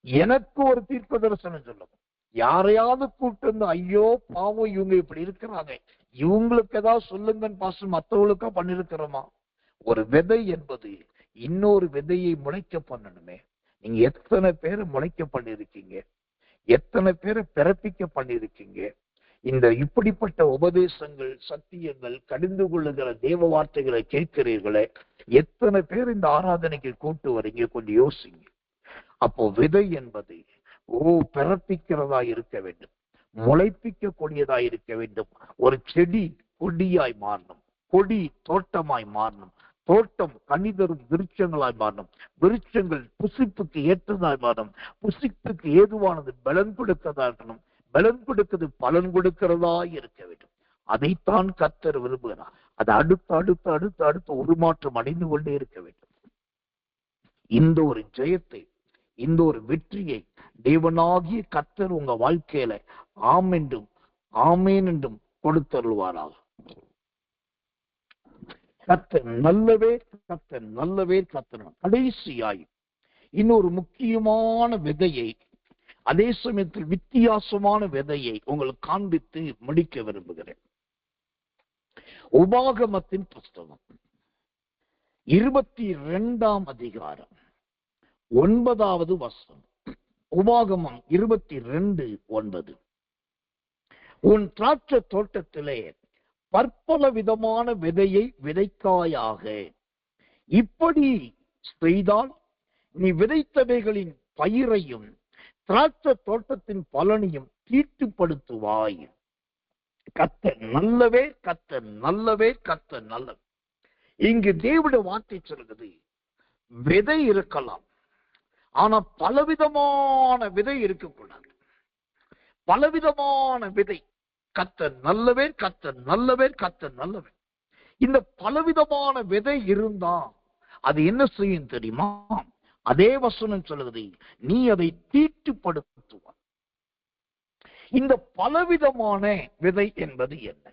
எனக்கு ஒரு தீர்க்க தரிசனம் சொல்லுங்க. யாரையாவது கூப்பிட்டு வந்து ஐயோ பாவம் இவங்க இப்படி இருக்கிறாங்க, இவங்களுக்கு ஏதாவது சொல்லுங்கன்னு பாஸ்டர் மற்றவங்களுக்கா பண்ணிருக்கிறோமா? ஒரு விதை என்பது இன்னொரு விதையை முளைக்க பண்ணணுமே. நீங்க எத்தனை பேரை முளைக்க பண்ணிருக்கீங்க? எத்தனை பேரை பிறப்பிக்க பண்ணிருக்கீங்க? இந்த இப்படிப்பட்ட உபதேசங்கள், சத்தியங்கள், கடிந்து கொள்ளுகிற தேவ வார்த்தைகளை கேட்கிறீர்களே, எத்தனை பேர் இந்த ஆராதனைக்கு கூட்டு வரீங்க? கொஞ்சம் யோசிங்க. அப்போ விதை என்பது பிறப்பிக்கிறதா இருக்க வேண்டும், முளைப்பிக்க கூடியதா இருக்க வேண்டும். ஒரு செடி கொடியாய் மாறணும், கொடி தோட்டமாய் மாறணும், தோட்டம் கனி தரும் விருட்சங்களாய் மாறணும், விருட்சங்கள் புசிப்புக்கு ஏற்றதாய் மாறணும், புசிப்புக்கு ஏதுவானது பலன் கொடுக்கிறதா இருக்கணும், பலன் கொடுக்கிறது பலன் கொடுக்கிறதா இருக்க வேண்டும். அதைத்தான் கர்த்தர் விரும்புகிறார். அது அடுத்து அடுத்து அடுத்து அடுத்து உருமாற்றம் அடைந்து கொண்டே இருக்க வேண்டும். இந்த ஒரு ஜெயத்தை, இந்த ஒரு வெற்றியை தேவனாகிய கர்த்தர் உங்க வாழ்க்கையில ஆம் என்றும் ஆமேன் என்றும் கொடுத்தருள்வாராக. கர்த்தர் நல்லவே, கர்த்தர் நல்லவே, கர்த்தர். கடைசியாய் இன்னொரு முக்கியமான விதையை, அதே சமயத்தில் வித்தியாசமான விதையை உங்களுக்கு காண்பித்து முடிக்க விரும்புகிறேன். உபாகமத்தின் புஸ்தகம் 22ஆம் அதிகாரம் 9வது வசனம். உபாகமம் 22:9. உன் திராட்சை தோட்டத்திலே பற்பல விதமான விதையை விதைக்காயாக. இப்படி செய்தால் நீ விதைத்தவைகளின் பயிரையும் திராட்சை தோட்டத்தின் பலனையும் தீட்டுப்படுத்துவாய். கர்த்தர் நல்லவே, கர்த்தர் நல்லவே, கர்த்தர் நல்லவே. இங்கு தேவனுடைய வார்த்தை சொல்கிறது, விதை இருக்கலாம், ஆனா பலவிதமான விதை இருக்கக்கூடாது. பலவிதமான விதை. கர்த்தர் நல்லவே, கர்த்தர் நல்லவே, கர்த்தர் நல்லவே. இந்த பலவிதமான விதை இருந்தா அது என்ன செய்யும் தெரியுமா? அதே வசனம் சொல்லுகிறது, நீ அதை தீட்டுப்படுத்துவாய். இந்த பலவிதமான விதை என்பது என்ன?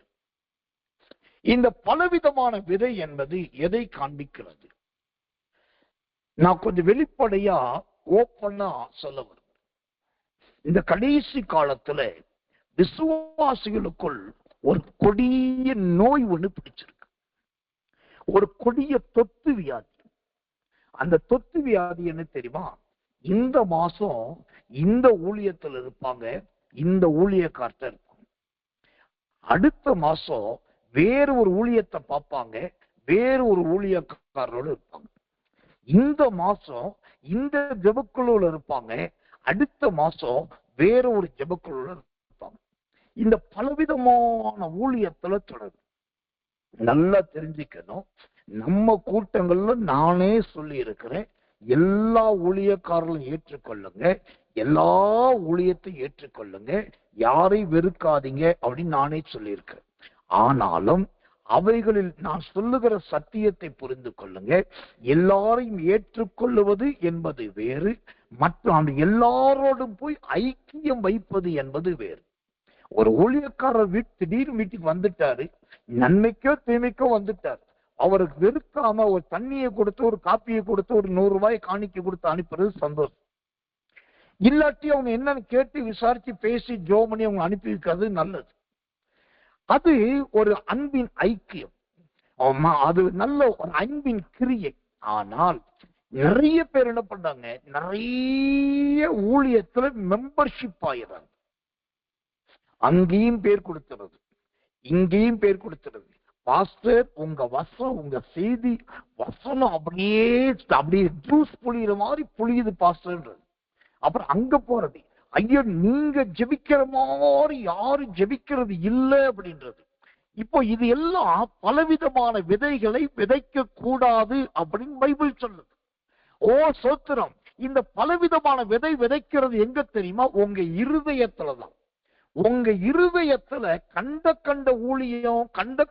இந்த பலவிதமான விதை என்பது எதை காண்பிக்கிறது? நான் கொஞ்சம் வெளிப்படையா ஓப்பனா சொல்ல வருவேன். இந்த கடைசி காலத்துல விசுவாசிகளுக்குள் ஒரு கொடிய நோய் ஒண்ணு பிடிச்சிருக்கு. ஒரு கொடிய தொத்து வியாதி. அந்த தொத்து வியாதி என்ன தெரியுமா? இந்த மாசம் இந்த ஊழியத்தில் இருப்பாங்க, இந்த ஊழியக்காரர் இருக்கும். அடுத்த மாசம் வேறு ஒரு ஊழியத்தை பார்ப்பாங்க, வேறு ஒரு ஊழியக்காரரோடு இருப்பாங்க. இந்த மாசம் இந்த ஜெபக்குழுல இருப்பாங்க, அடுத்த மாசம் வேற ஒரு ஜெபக்குழுல இருப்பாங்க. இந்த பலவிதமான ஊழியத்துல தொடரும். நல்லா தெரிஞ்சுக்கணும். நம்ம கூட்டங்கள்ல நானே சொல்லி இருக்கிறேன், எல்லா ஊழியக்காரர்களும் ஏற்றுக்கொள்ளுங்க, எல்லா ஊழியத்தையும் ஏற்றுக்கொள்ளுங்க, யாரை வெறுக்காதீங்க அப்படின்னு நானே சொல்லியிருக்கிறேன். ஆனாலும் அவைகளில் நான் சொல்லுகிற சத்தியத்தை புரிந்து கொள்ளுங்க. எல்லாரையும் ஏற்றுக்கொள்ளுவது என்பது வேறு, மற்ற அந்த எல்லாரோடும் போய் ஐக்கியம் வைப்பது என்பது வேறு. ஒரு ஊழியக்காரர் திடீர்னு வீட்டுக்கு வந்துட்டாரு, நன்மைக்கோ தீமைக்கோ வந்துட்டார். அவருக்கு வெறுக்காம ஒரு தண்ணியை கொடுத்து, ஒரு காப்பியை கொடுத்து, ஒரு 100 ரூபாய் காணிக்கை கொடுத்து அனுப்புறது சந்தோஷம். இல்லாட்டி அவங்க என்னன்னு கேட்டு விசாரிச்சு பேசி ஜோம் பண்ணி அவங்க அனுப்பி வைக்கிறது நல்லது. அது ஒரு அன்பின் ஐக்கியம், அது நல்ல ஒரு அன்பின் கிரியை. ஆனால் நிறைய பேர் என்ன பண்ணாங்க, நிறைய ஊழியத்துல மெம்பர்ஷிப் ஆயிடுறாங்க. அங்கேயும் பேர் கொடுத்துறது, இங்கேயும் பேர் கொடுத்துறது. பாஸ்டர் உங்க வசனம், உங்க செய்தி வசனம் அப்படியே அப்படியே ஜூஸ் புளியிற மாதிரி புளியுது பாஸ்டர்ன்றது. அப்புறம் அங்க போறது, ஐயோ நீங்க ஜெபிக்கிற மாதிரி யாரும் ஜெபிக்கிறது இல்லை அப்படின்றது. இப்போ இது எல்லாம் பலவிதமான விதைகளை விதைக்க கூடாது அப்படின்னு பைபிள் சொல்லுது. ஓ சோத்திரம். இந்த பலவிதமான விதை விதைக்கிறது எங்க தெரியுமா? உங்க இருதயத்துலதான். உங்க இருதயத்துல கண்ட ஊழியம்,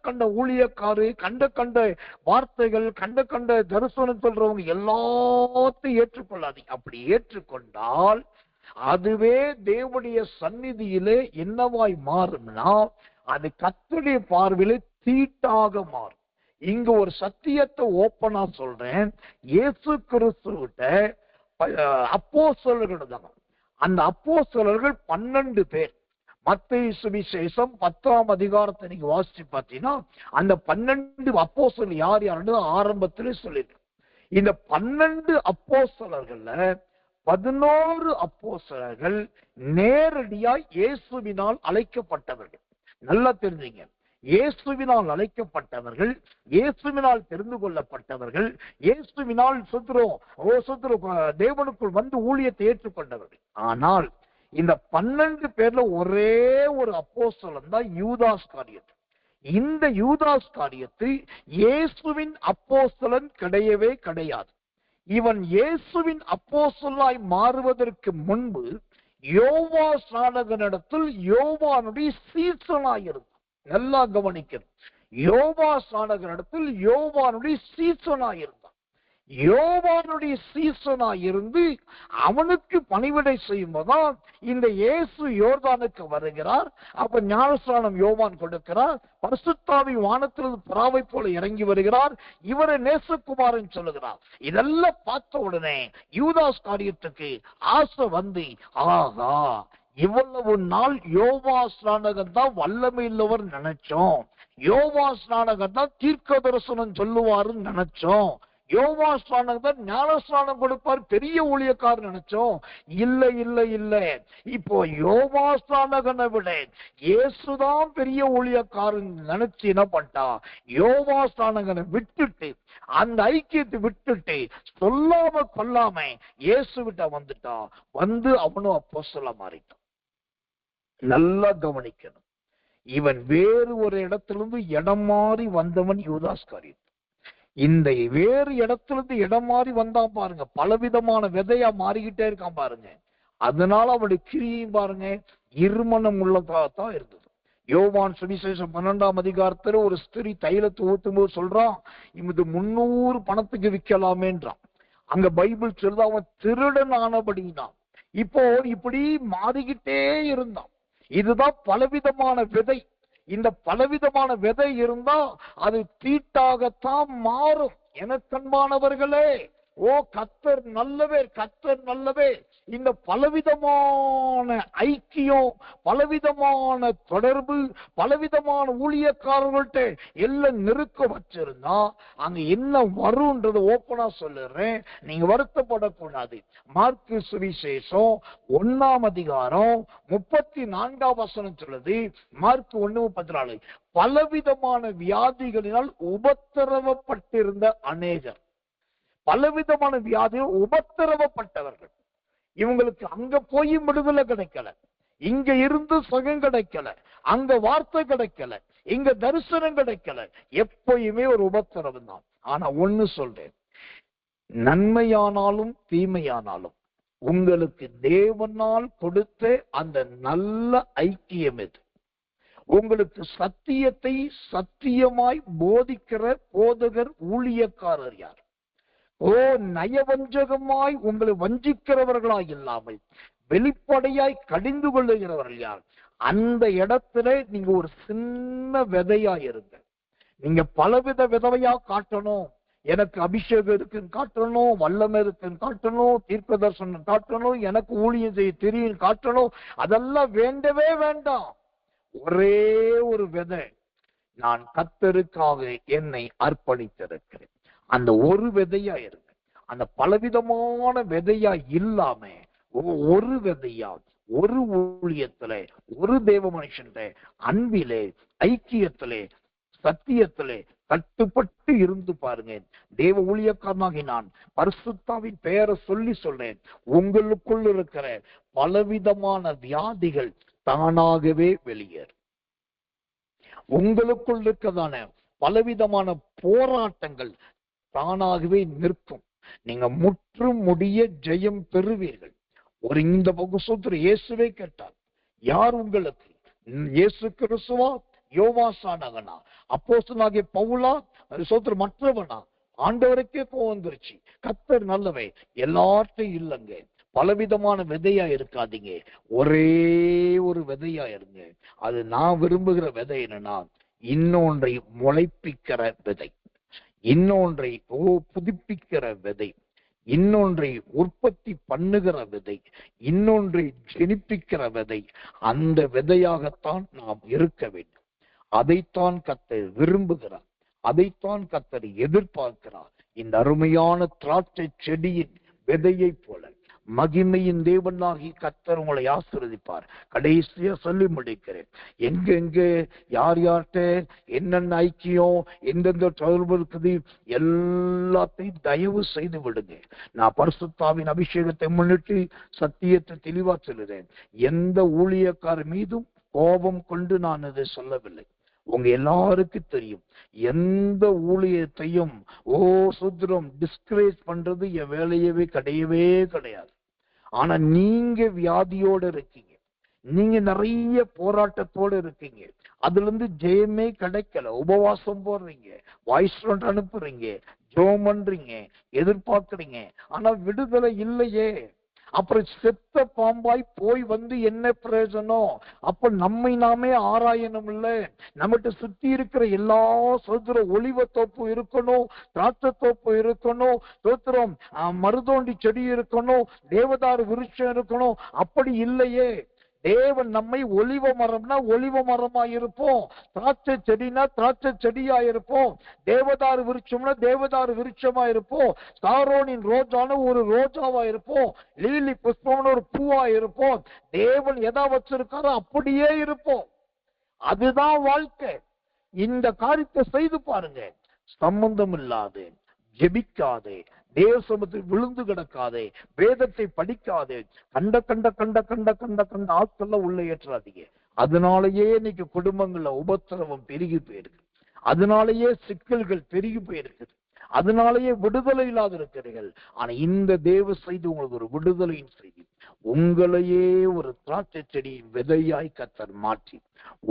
கண்ட ஊழியக்காரு, கண்ட வார்த்தைகள், கண்ட தரிசனம் சொல்றவங்க எல்லாத்தையும் ஏற்றுக்கொள்ளாதீங்க. அப்படி ஏற்றுக்கொண்டால் அதுவே தேவனுடைய சந்நிதியிலே என்னவாய் மாறும்னா, அது கர்த்தருடைய பார்வையிலே தீட்டாக மாறும். இங்க ஒரு சத்தியத்தை ஓப்பனா சொல்றேன். இயேசு கிறிஸ்துவிட்ட அப்போஸ்தலர்கள் தான். அந்த அப்போஸ்தலர்கள் 12 பேர். மத்தேயு சுவிசேஷம் 10ஆம் அதிகாரத்தை நீங்க வாசிச்சு பார்த்தீங்கன்னா அந்த 12 அப்போஸ்தலர்கள் யார் யாருன்னு ஆரம்பத்திலே சொல்லிட்டு, இந்த 12 அப்போஸ்தலர்கள்ல 11 அப்போஸ்தலர்கள் நேரடியாய் இயேசுவினால் அழைக்கப்பட்டவர்கள். நல்லா தெரிஞ்சுங்க, இயேசுவினால் அழைக்கப்பட்டவர்கள், இயேசுவினால் தெரிந்து கொள்ளப்பட்டவர்கள், இயேசுவினால் தேவனுக்குள் வந்து ஊழியத்தை ஏற்றுக்கொண்டவர்கள். ஆனால் இந்த 12 பேர்ல ஒரே ஒரு அப்போஸ்தலன் தான் யூதாஸ்காரியத்து. இந்த யூதாஸ்காரியத்து இயேசுவின் அப்போஸ்தலன் கிடையவே கிடையாது. இவன் இயேசுவின் அப்போஸ்தலனாய் மாறுவதற்கு முன்பு யோவா ஸ்நானகனிடத்தில் யோவானுடைய சீசனாயிருந்தான். நல்லா கவனிக்கணும். யோவா ஸ்நானகனிடத்தில் யோவானுடைய சீசனாயிருந்தான். யோவானுடைய சீசனாயிருந்து அவனுக்கு பணிவிடை செய்யும்போதுதான் இந்த இயேசு யோர்தானுக்கு வருகிறார். அப்ப ஞானஸ்நானம் யோவான் கொடுக்கிறார். பரிசுத்தாவி வானத்திலிருந்து புறாவை போல இறங்கி வருகிறார். இவரை நேசகுமாரன் சொல்லுகிறார். இதெல்லாம் பார்த்த உடனே யூதாஸ் காரியத்துக்கு ஆசை வந்து, ஆகா இவ்வளவு நாள் யோவா ஸ்நானகன் தான் வல்லமை இல்லவர் நினைச்சோம், யோவா ஸ்நானகன் தான் தீர்க்க தரிசனம் சொல்லுவாருன்னு நினைச்சோம், யோவா ஸ்நானகன் தான் ஞானஸ்நானம் கொடுப்பார் பெரிய ஊழியக்காரர் நினைச்சோம். இல்ல இல்ல இல்ல, இப்போ யோவா ஸ்நானகனை விட இயேசுதான் பெரிய ஊழியக்காரன் நினைச்சு என்ன பண்ணிட்டா, யோவா ஸ்நானகனை விட்டுட்டு அந்த ஐக்கியத்தை விட்டுட்டு சொல்லாம கொல்லாம இயேசு விட்ட வந்துட்டா. வந்து அவனும் அப்போஸ்தலனா மாறிட்டான். நல்லா கவனிக்கணும். இவன் வேறு ஒரு இடத்திலிருந்து இடம் மாறி வந்தவன் யூதாஸ்காரியன். இந்த வேறு இடத்திலிருந்து இடம் மாறி வந்தான் பாருங்க, பலவிதமான விதையா மாறிக்கிட்டே இருக்கான் பாருங்க. அதனால அவனுடைய கிரியும் பாருங்க இருமணம் உள்ளதான் இருந்தது. யோவான் சுவிசேஷம் 12ஆம் அதிகாரத்துல ஒரு ஸ்திரீ தைலத்தை ஊத்தும் போது சொல்றான், இது 300 பணத்துக்கு விற்கலாமேன்றான். அங்க பைபிள் சொல்லுது அவன் திருடன் ஆனபடினான். இப்போ இப்படி மாறிக்கிட்டே இருந்தான். இதுதான் பலவிதமான விதை. இந்த பலவிதமான விதை இருந்தா அது தீட்டாகத்தான் மாறும். எனக்கன்பானவர்களே, ஓ கர்த்தர் நல்லவர், கர்த்தர் நல்லவர். இந்த பலவிதமான ஐக்கியம், பலவிதமான தொடர்பு, பலவிதமான ஊழியக்காரர்கள்ட்ட எல்லாம் நெருக்க வச்சிருந்தா அங்க என்ன வரும்ன்றது ஓப்பனா சொல்லுறேன், நீங்க வருத்தப்படக்கூடாது. மார்க்கு சுவிசேஷம் 1ஆம் அதிகாரம் 34ஆம் வசனம் சொல்லுது. மார்க் 1:34, பலவிதமான வியாதிகளினால் உபத்திரவப்பட்டிருந்த அநேகர், பலவிதமான வியாதிகள் உபத்திரவப்பட்டவர்கள். இவங்களுக்கு அங்க போய் விடுதலை கிடைக்கல, இங்க இருந்து சுகம் கிடைக்கல, அங்க வார்த்தை கிடைக்கல, இங்க தரிசனம் கிடைக்கல. எப்பயுமே ஒரு உபத்திரவம் தான். ஆனா ஒண்ணு சொல்றேன், நன்மையானாலும் தீமையானாலும் உங்களுக்கு தேவனால் கொடுத்த அந்த நல்ல ஐக்கியம் எது? உங்களுக்கு சத்தியத்தை சத்தியமாய் போதிக்கிற போதகர் ஊழியக்காரர் யார்? ஓ நயவஞ்சகமாய் உங்களை வஞ்சிக்கிறவர்களாய் இல்லாமல் வெளிப்படையாய் கடிந்து கொள்ளுகிறவர்கள் யார்? அந்த இடத்துல நீங்க ஒரு சின்ன விதையா இருங்க. நீங்க பலவித விதவையா காட்டணும், எனக்கு அபிஷேகம் இருக்குன்னு காட்டணும், வல்லமை இருக்குன்னு காட்டணும், தீர்க்க தரிசனம் காட்டணும், எனக்கு ஊழியம் செய்ய தெரியும் காட்டணும், அதெல்லாம் வேண்டவே வேண்டாம். ஒரே ஒரு விதை, நான் கர்த்தருக்காக என்னை அர்ப்பணித்திருக்கிறேன். அந்த ஒரு விதையா இருக்கு. அந்த பலவிதமான விதையா இல்லாம ஒரு விதையா, ஒரு ஊழியத்திலே, ஒரு தேவ மனுஷன்ல அன்பிலே, ஐக்கியத்திலே, சத்தியத்திலே கட்டுப்பட்டு இருந்து பாருங்க. தேவ ஊழியக்காரனாகி நான் பரிசுத்தாவின் பெயரை சொல்லி சொல்றேன், உங்களுக்குள் இருக்கிற பலவிதமான வியாதிகள் தானாகவே வெளியேறும். உங்களுக்குள் இருக்கிறதான பலவிதமான போராட்டங்கள் தானாகவே நிற்கும். நீங்க முற்றும் முடிய ஜெயம் பெறுவீர்கள். ஒரு இந்த பகுசூத்திர இயேசுவே கேட்டார், யார் உங்களுக்கு? இயேசு கிறிஸ்துவா, யோவாசானவனா, அப்போஸ்தலனாகிய பவுலா, சோத்திர மற்றவனா? ஆண்டவருக்கே கோவம் வந்துருச்சு. கர்த்தர் நல்லவே, எல்லார்ட்டையும் இல்லைங்க. பலவிதமான விதையா இருக்காதீங்க, ஒரே ஒரு விதையா இருங்க. அது நான் விரும்புகிற விதை என்னன்னா, இன்னொன்றை முளைப்பிக்கிற விதை, இன்னொன்றை புதுப்பிக்கிற விதை, இன்னொன்றை உற்பத்தி பண்ணுகிற விதை, இன்னொன்றை ஜெனிப்பிக்கிற விதை. அந்த விதையாகத்தான் நாம் இருக்க வேண்டும். அதைத்தான் கர்த்தர் விரும்புகிறார், அதைத்தான் கர்த்தர் எதிர்பார்க்கிறார். இந்த அருமையான திராட்சை செடியின் விதையை போல மகிமையின் தேவனாகி கர்த்தர் உங்களை ஆசீர்வதிப்பார். கடைசியா சொல்லி முடிக்கிறேன், எங்க யார் யார்கிட்ட என்னென்ன ஐக்கியம், எந்தெந்த தொடர்பு இருக்குது, எல்லாத்தையும் தயவு செய்து விடுங்க. நான் பரிசுத்தாவின் அபிஷேகத்தை முன்னிட்டு சத்தியத்தை தெளிவா சொல்லுறேன். எந்த ஊழியக்காரர் மீதும் கோபம் கொண்டு நான் அதை சொல்லவில்லை. உங்க எல்லாருக்கும் தெரியும், எந்த ஊழியத்தையும் சுத்திரம் டிஸ்கரேஜ் பண்றது என் வேலையவே கிடையாது. ஆனா நீங்க வியாதியோட இருக்கீங்க, நீங்க நிறைய போராட்டத்தோட இருக்கீங்க, அதுல இருந்து ஜெயமே கிடைக்கல, உபவாசம் போடுறீங்க, வாய்ஸ் நோட் அனுப்புறீங்க, ஜெபம் பண்றீங்க, எதிர்பார்க்கறீங்க, ஆனா விடுதலை இல்லையே. அப்புறம் செத்த பாம்பாய் போய் வந்து என்ன பிரயோஜனம்? அப்ப நம்மை நாமே ஆராயணும் இல்ல. நம்மகிட்ட சுத்தி இருக்கிற எல்லா சோத்திர ஒளிவ தோப்பு இருக்கணும், திராட்சை தோப்பு இருக்கணும், சோத்திரம் மருதோண்டி செடி இருக்கணும், தேவதாரு விருட்சம் இருக்கணும். அப்படி இல்லையே. தேவன் நம்மை ஒலிவ மரம்னா ஒலிவ மரமா இருப்போம், திராட்சை செடினா திராட்சை செடியா இருப்போம், தேவதாரு விருட்சம்னா தேவதாரு விருட்சமா இருப்போம், சாரோனின் ரோஜான ஒரு ரோஜாவா இருப்போம், லீலி புஷ்பம்னு ஒரு பூவா இருப்போம். தேவன் எதா வச்சிருக்காரோ அப்படியே இருப்போம். அதுதான் வாழ்க்கை. இந்த காரியத்தை செய்து பாருங்க. சம்பந்தம் இல்லாது, ஜெபிக்காதே, தேவ சமூகத்தில் விழுந்து கிடக்காதே, வேதத்தை படிக்காதே, கண்ட கண்ட கண்ட கண்ட கண்ட கண்ட ஆட்கள்ல உள்ள ஏற்றாதீங்க. அதனாலேயே இன்னைக்கு குடும்பங்கள்ல உபத்திரவம் பெருகி போயிருக்கு, அதனாலேயே சிக்கல்கள் பெருகி போயிருக்குது, அதனாலேயே விடுதலை இல்லாத இருக்கிறீர்கள். ஆனா இந்த தேவ செய்தி உங்களுக்கு ஒரு விடுதலையின் செய்தி. உங்களையே ஒரு திராட்சை செடியின் விதையாய் கர்த்தர் மாற்றி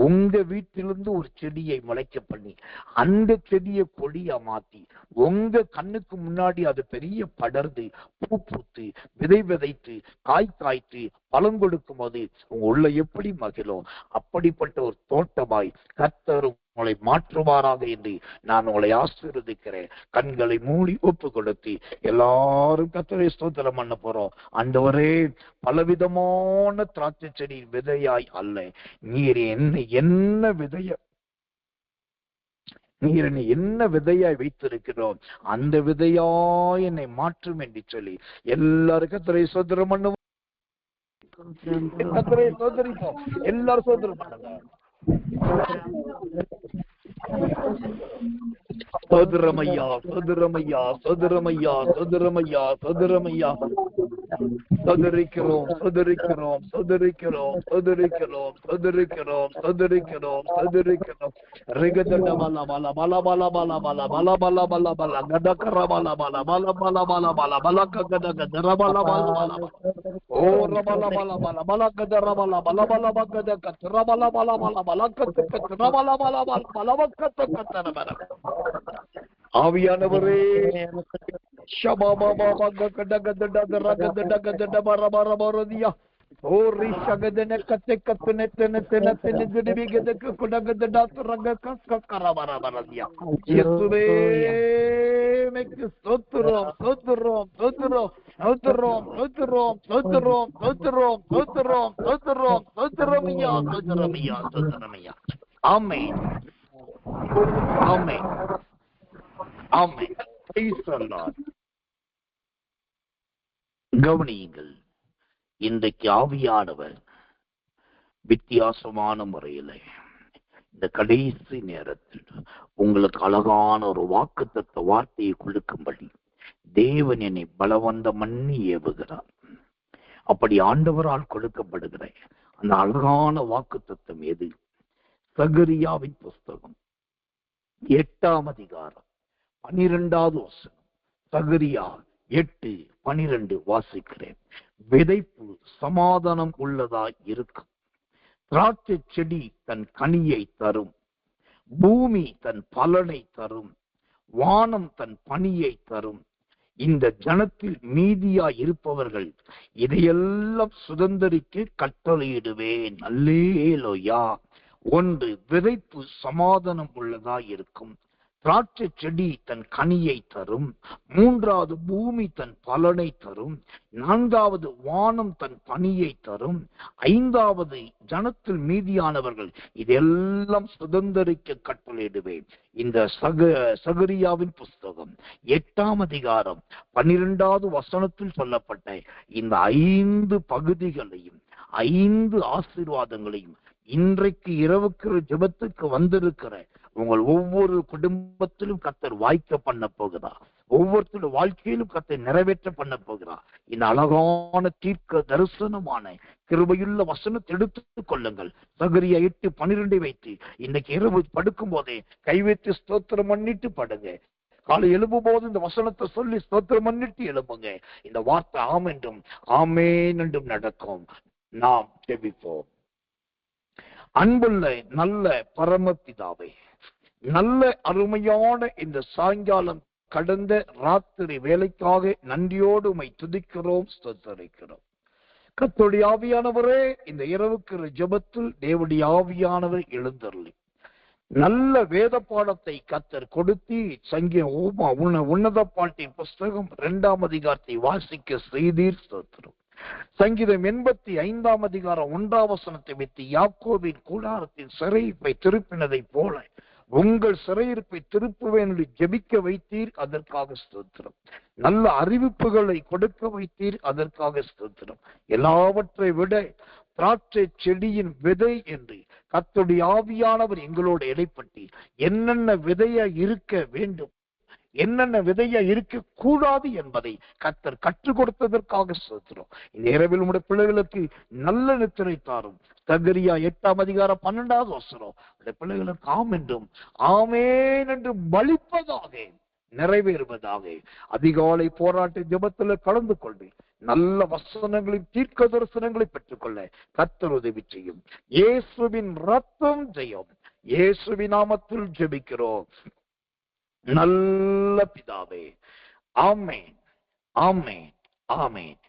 உங்க வீட்டிலிருந்து ஒரு செடியை முளைக்க பண்ணி அந்த செடியை கொடியா மாத்தி உங்க கண்ணுக்கு முன்னாடி அது பெரிய படர்ந்து பூ பூத்து விதை விதைத்து காய் காய்த்து பலன் கொடுக்கும் போது உங்க உள்ள எப்படி மகிழும், அப்படிப்பட்ட ஒரு தோட்டமாய் கர்த்தர் உங்களை மாற்றுவாராக என்று நான் உங்களை ஆசீர்வதிக்கிறேன். கண்களை மூடி ஒப்பு கொடுத்து எல்லாரும் கர்த்தரை ஸ்தோத்திரம் பண்ண போறோம். ஆண்டவரே, பலவிதமான திராட்சை செடி விதையாய் அல்ல, நீர் என்ன விதையாய் வைத்திருக்கிறோம், அந்த விதையாய் என்னை மாற்றும் என்று சொல்லி எல்லாரும் கர்த்தரை ஸ்தோத்திரம் பண்ணுவோம். கர்த்தரை ஸ்தோத்திரிப்போம். எல்லாரும் ஸ்தோத்திரம் பண்ணுங்க. சோதரமையா சோதரமையா சோதரமையா சோதரமையா சோதரமையா சோதரிக்கிறோம் சோதரிக்கிறோம் சோதரிக்கிறோம் சோதரிக்கிறோம் சோதரிக்கிறோம் சோதரிக்கிறோம் சோதரிக்கிறோம் ரிகதட மல மல மல மல மல மல மல மல மல மல கடகர மல மல மல மல மல மல மல கட கட மல மல மல ஓ ரமல மல மல மல கட ரமல மல மல கட கட ரமல மல மல மல கட கட ரமல மல மல மல கட கட ரமல. ஆவியானவரே, ஷபாபாபா கடகடட ரகடட பரபரபரதியா ஓ ரிஷகதன கத்தை கத்தன தென தென தென ஜடிபிகதக்கு குடகடட ரக கக்கரபரபரதியா. இயேசுவே, மேக்கு ஸ்தோத்திரம் ஸ்தோத்திரம் ஸ்தோத்திரம் ஸ்தோத்திரம் ஸ்தோத்திரம் ஸ்தோத்திரம் ஸ்தோத்திரம் ஸ்தோத்திரம் ஸ்தோத்திரம் ஸ்தோத்திரமியா ஸ்தோத்திரமியா ஸ்தோத்திரமியா. ஆமென் ஆமென் ஆமென். Praise the Lord. கவனியுங்கள், இன்றைக்கு ஆவியானவர் வித்தியாசமான முறையில் இந்த கடைசி நேரத்தில் உங்களுக்கு அழகான ஒரு வாக்குத்தத்த வார்த்தையை கொடுக்கும்படி தேவன் என்னை பலவந்தம் பண்ணி ஏவுகிறார். அப்படி ஆண்டவரால் கொடுக்கப்படுகிற அந்த அழகான வாக்குத்தத்தம் எது? சகரியாவின் புஸ்தகம் 8ஆம் அதிகாரம் 12வது வசனம். சகரியா 8:12 வாசிக்கிறேன். விதைப்பு சமாதானம் உள்ளதாய் இருக்கும், திராட்சை செடி தன் கனியை தரும், பூமி தன் பலனை தரும், வானம் தன் பனியை தரும். இந்த ஜனத்தில் மீதியா இருப்பவர்கள் இதையெல்லாம் சுதந்தரிக்கு கட்டளையிடுவேன். அல்லேலூயா. 1, விதைப்பு சமாதானம் உள்ளதா இருக்கும், திராட்சை செடி தன் கனியை தரும், 3வது பூமி தன் பலனை தரும், 4வது வானம் தன் பனியை தரும், 5வது ஜனத்தில் மீதியானவர்கள் இதெல்லாம் சுதந்தரிக்க கட்டளையிடுவேன். இந்த சகரியாவின் புஸ்தகம் 8ஆம் அதிகாரம் 12வது வசனத்தில் சொல்லப்பட்ட இந்த 5 பகுதிகளையும் 5 ஆசீர்வாதங்களையும் இன்றைக்கு இரவுக்கு ஜெபத்துக்கு வந்திருக்கிற உங்கள் ஒவ்வொரு குடும்பத்திலும் கர்த்தர் வாய்க்க பண்ண போகிறார். ஒவ்வொருத்தரும் வாழ்க்கையிலும் கர்த்தர் நிறைவேற்ற பண்ண போகிறார். இந்த அழகான தீர்க்க தரிசனமான கிருபையுள்ள வசனத்தை எடுத்துக் கொள்ளுங்கள். சகரியா 8:12 வைத்து இன்னைக்கு இரவு படுக்கும் போதே கை வைத்து ஸ்தோத்திரம் பண்ணிட்டு படுங்க. காலை எழுப்பும் போது இந்த வசனத்தை சொல்லி ஸ்தோத்திரம் பண்ணிட்டு எழுப்புங்க. இந்த வார்த்தை ஆம் என்றும் ஆமேன் என்றும் நடக்கும். நாம் ஜெபிப்போம். அன்புள்ள நல்ல பரமபிதாவே, நல்ல அருமையான இந்த சாயங்காலம் கடந்த ராத்திரி வேலைக்காக நன்றியோடு உம்மை துதிக்கிறோம், ஸ்தோத்திரிக்கிறோம். கர்த்தருடைய ஆவியானவரே, இந்த இரவுக்கு ஜெபத்தில் தேவனுடைய ஆவியானவர் எழுந்தருளி நல்ல வேத பாடத்தை கர்த்தர் கொடுத்து உன்னத பாட்டின் புஸ்தகம் 2ஆம் அதிகாரத்தை வாசிக்க செய்தீர், ஸ்தோத்திரம். சங்கீதம் 85ஆம் அதிகாரம் 1ஆம் வசனத்தை வைத்து யாக்கோபின் கூடாரத்தின் சிறையிருப்பை திருப்பினதை போல உங்கள் சிறையிருப்பை திருப்புவேன் என்று ஜெபிக்க வைத்தீர், அதற்காக ஸ்தோத்திரம். நல்ல அறிவிப்புகளை கொடுக்க வைத்தீர், அதற்காக ஸ்தோத்திரம். எல்லாவற்றை விட திராட்சை செடியின் விதை என்று கர்த்தருடைய ஆவியானவர் எங்களோடு இடைப்பட்டு என்னென்ன விதையா இருக்க வேண்டும், என்னென்ன விதையா இருக்க கூடாது என்பதை கர்த்தர் கற்றுக் கொடுத்ததற்காக ஸ்தோத்திரம். இந்த இரவில் உடைய பிள்ளைகளுக்கு நல்ல நித்திரை தாரும். சகரியா 8ஆம் அதிகாரம் 12வது வசனம் உடைய பிள்ளைகளுக்கு ஆம் என்றும் ஆமேன் என்று பலிப்பதாக நிறைவேறுவதாக. அதிகாலை போராட்ட ஜெபத்துல கலந்து கொண்டு நல்ல வசனங்களின் தீர்க்க தரிசனங்களை பெற்றுக்கொள்ள கர்த்தர் உதவி செய்யும். இயேசுவின் ரத்தம் ஜெயம். இயேசுவின் நாமத்தில் ஜெபிக்கிறோம் நல்ல பிதாவே. ஆமென், ஆமென், ஆமென்.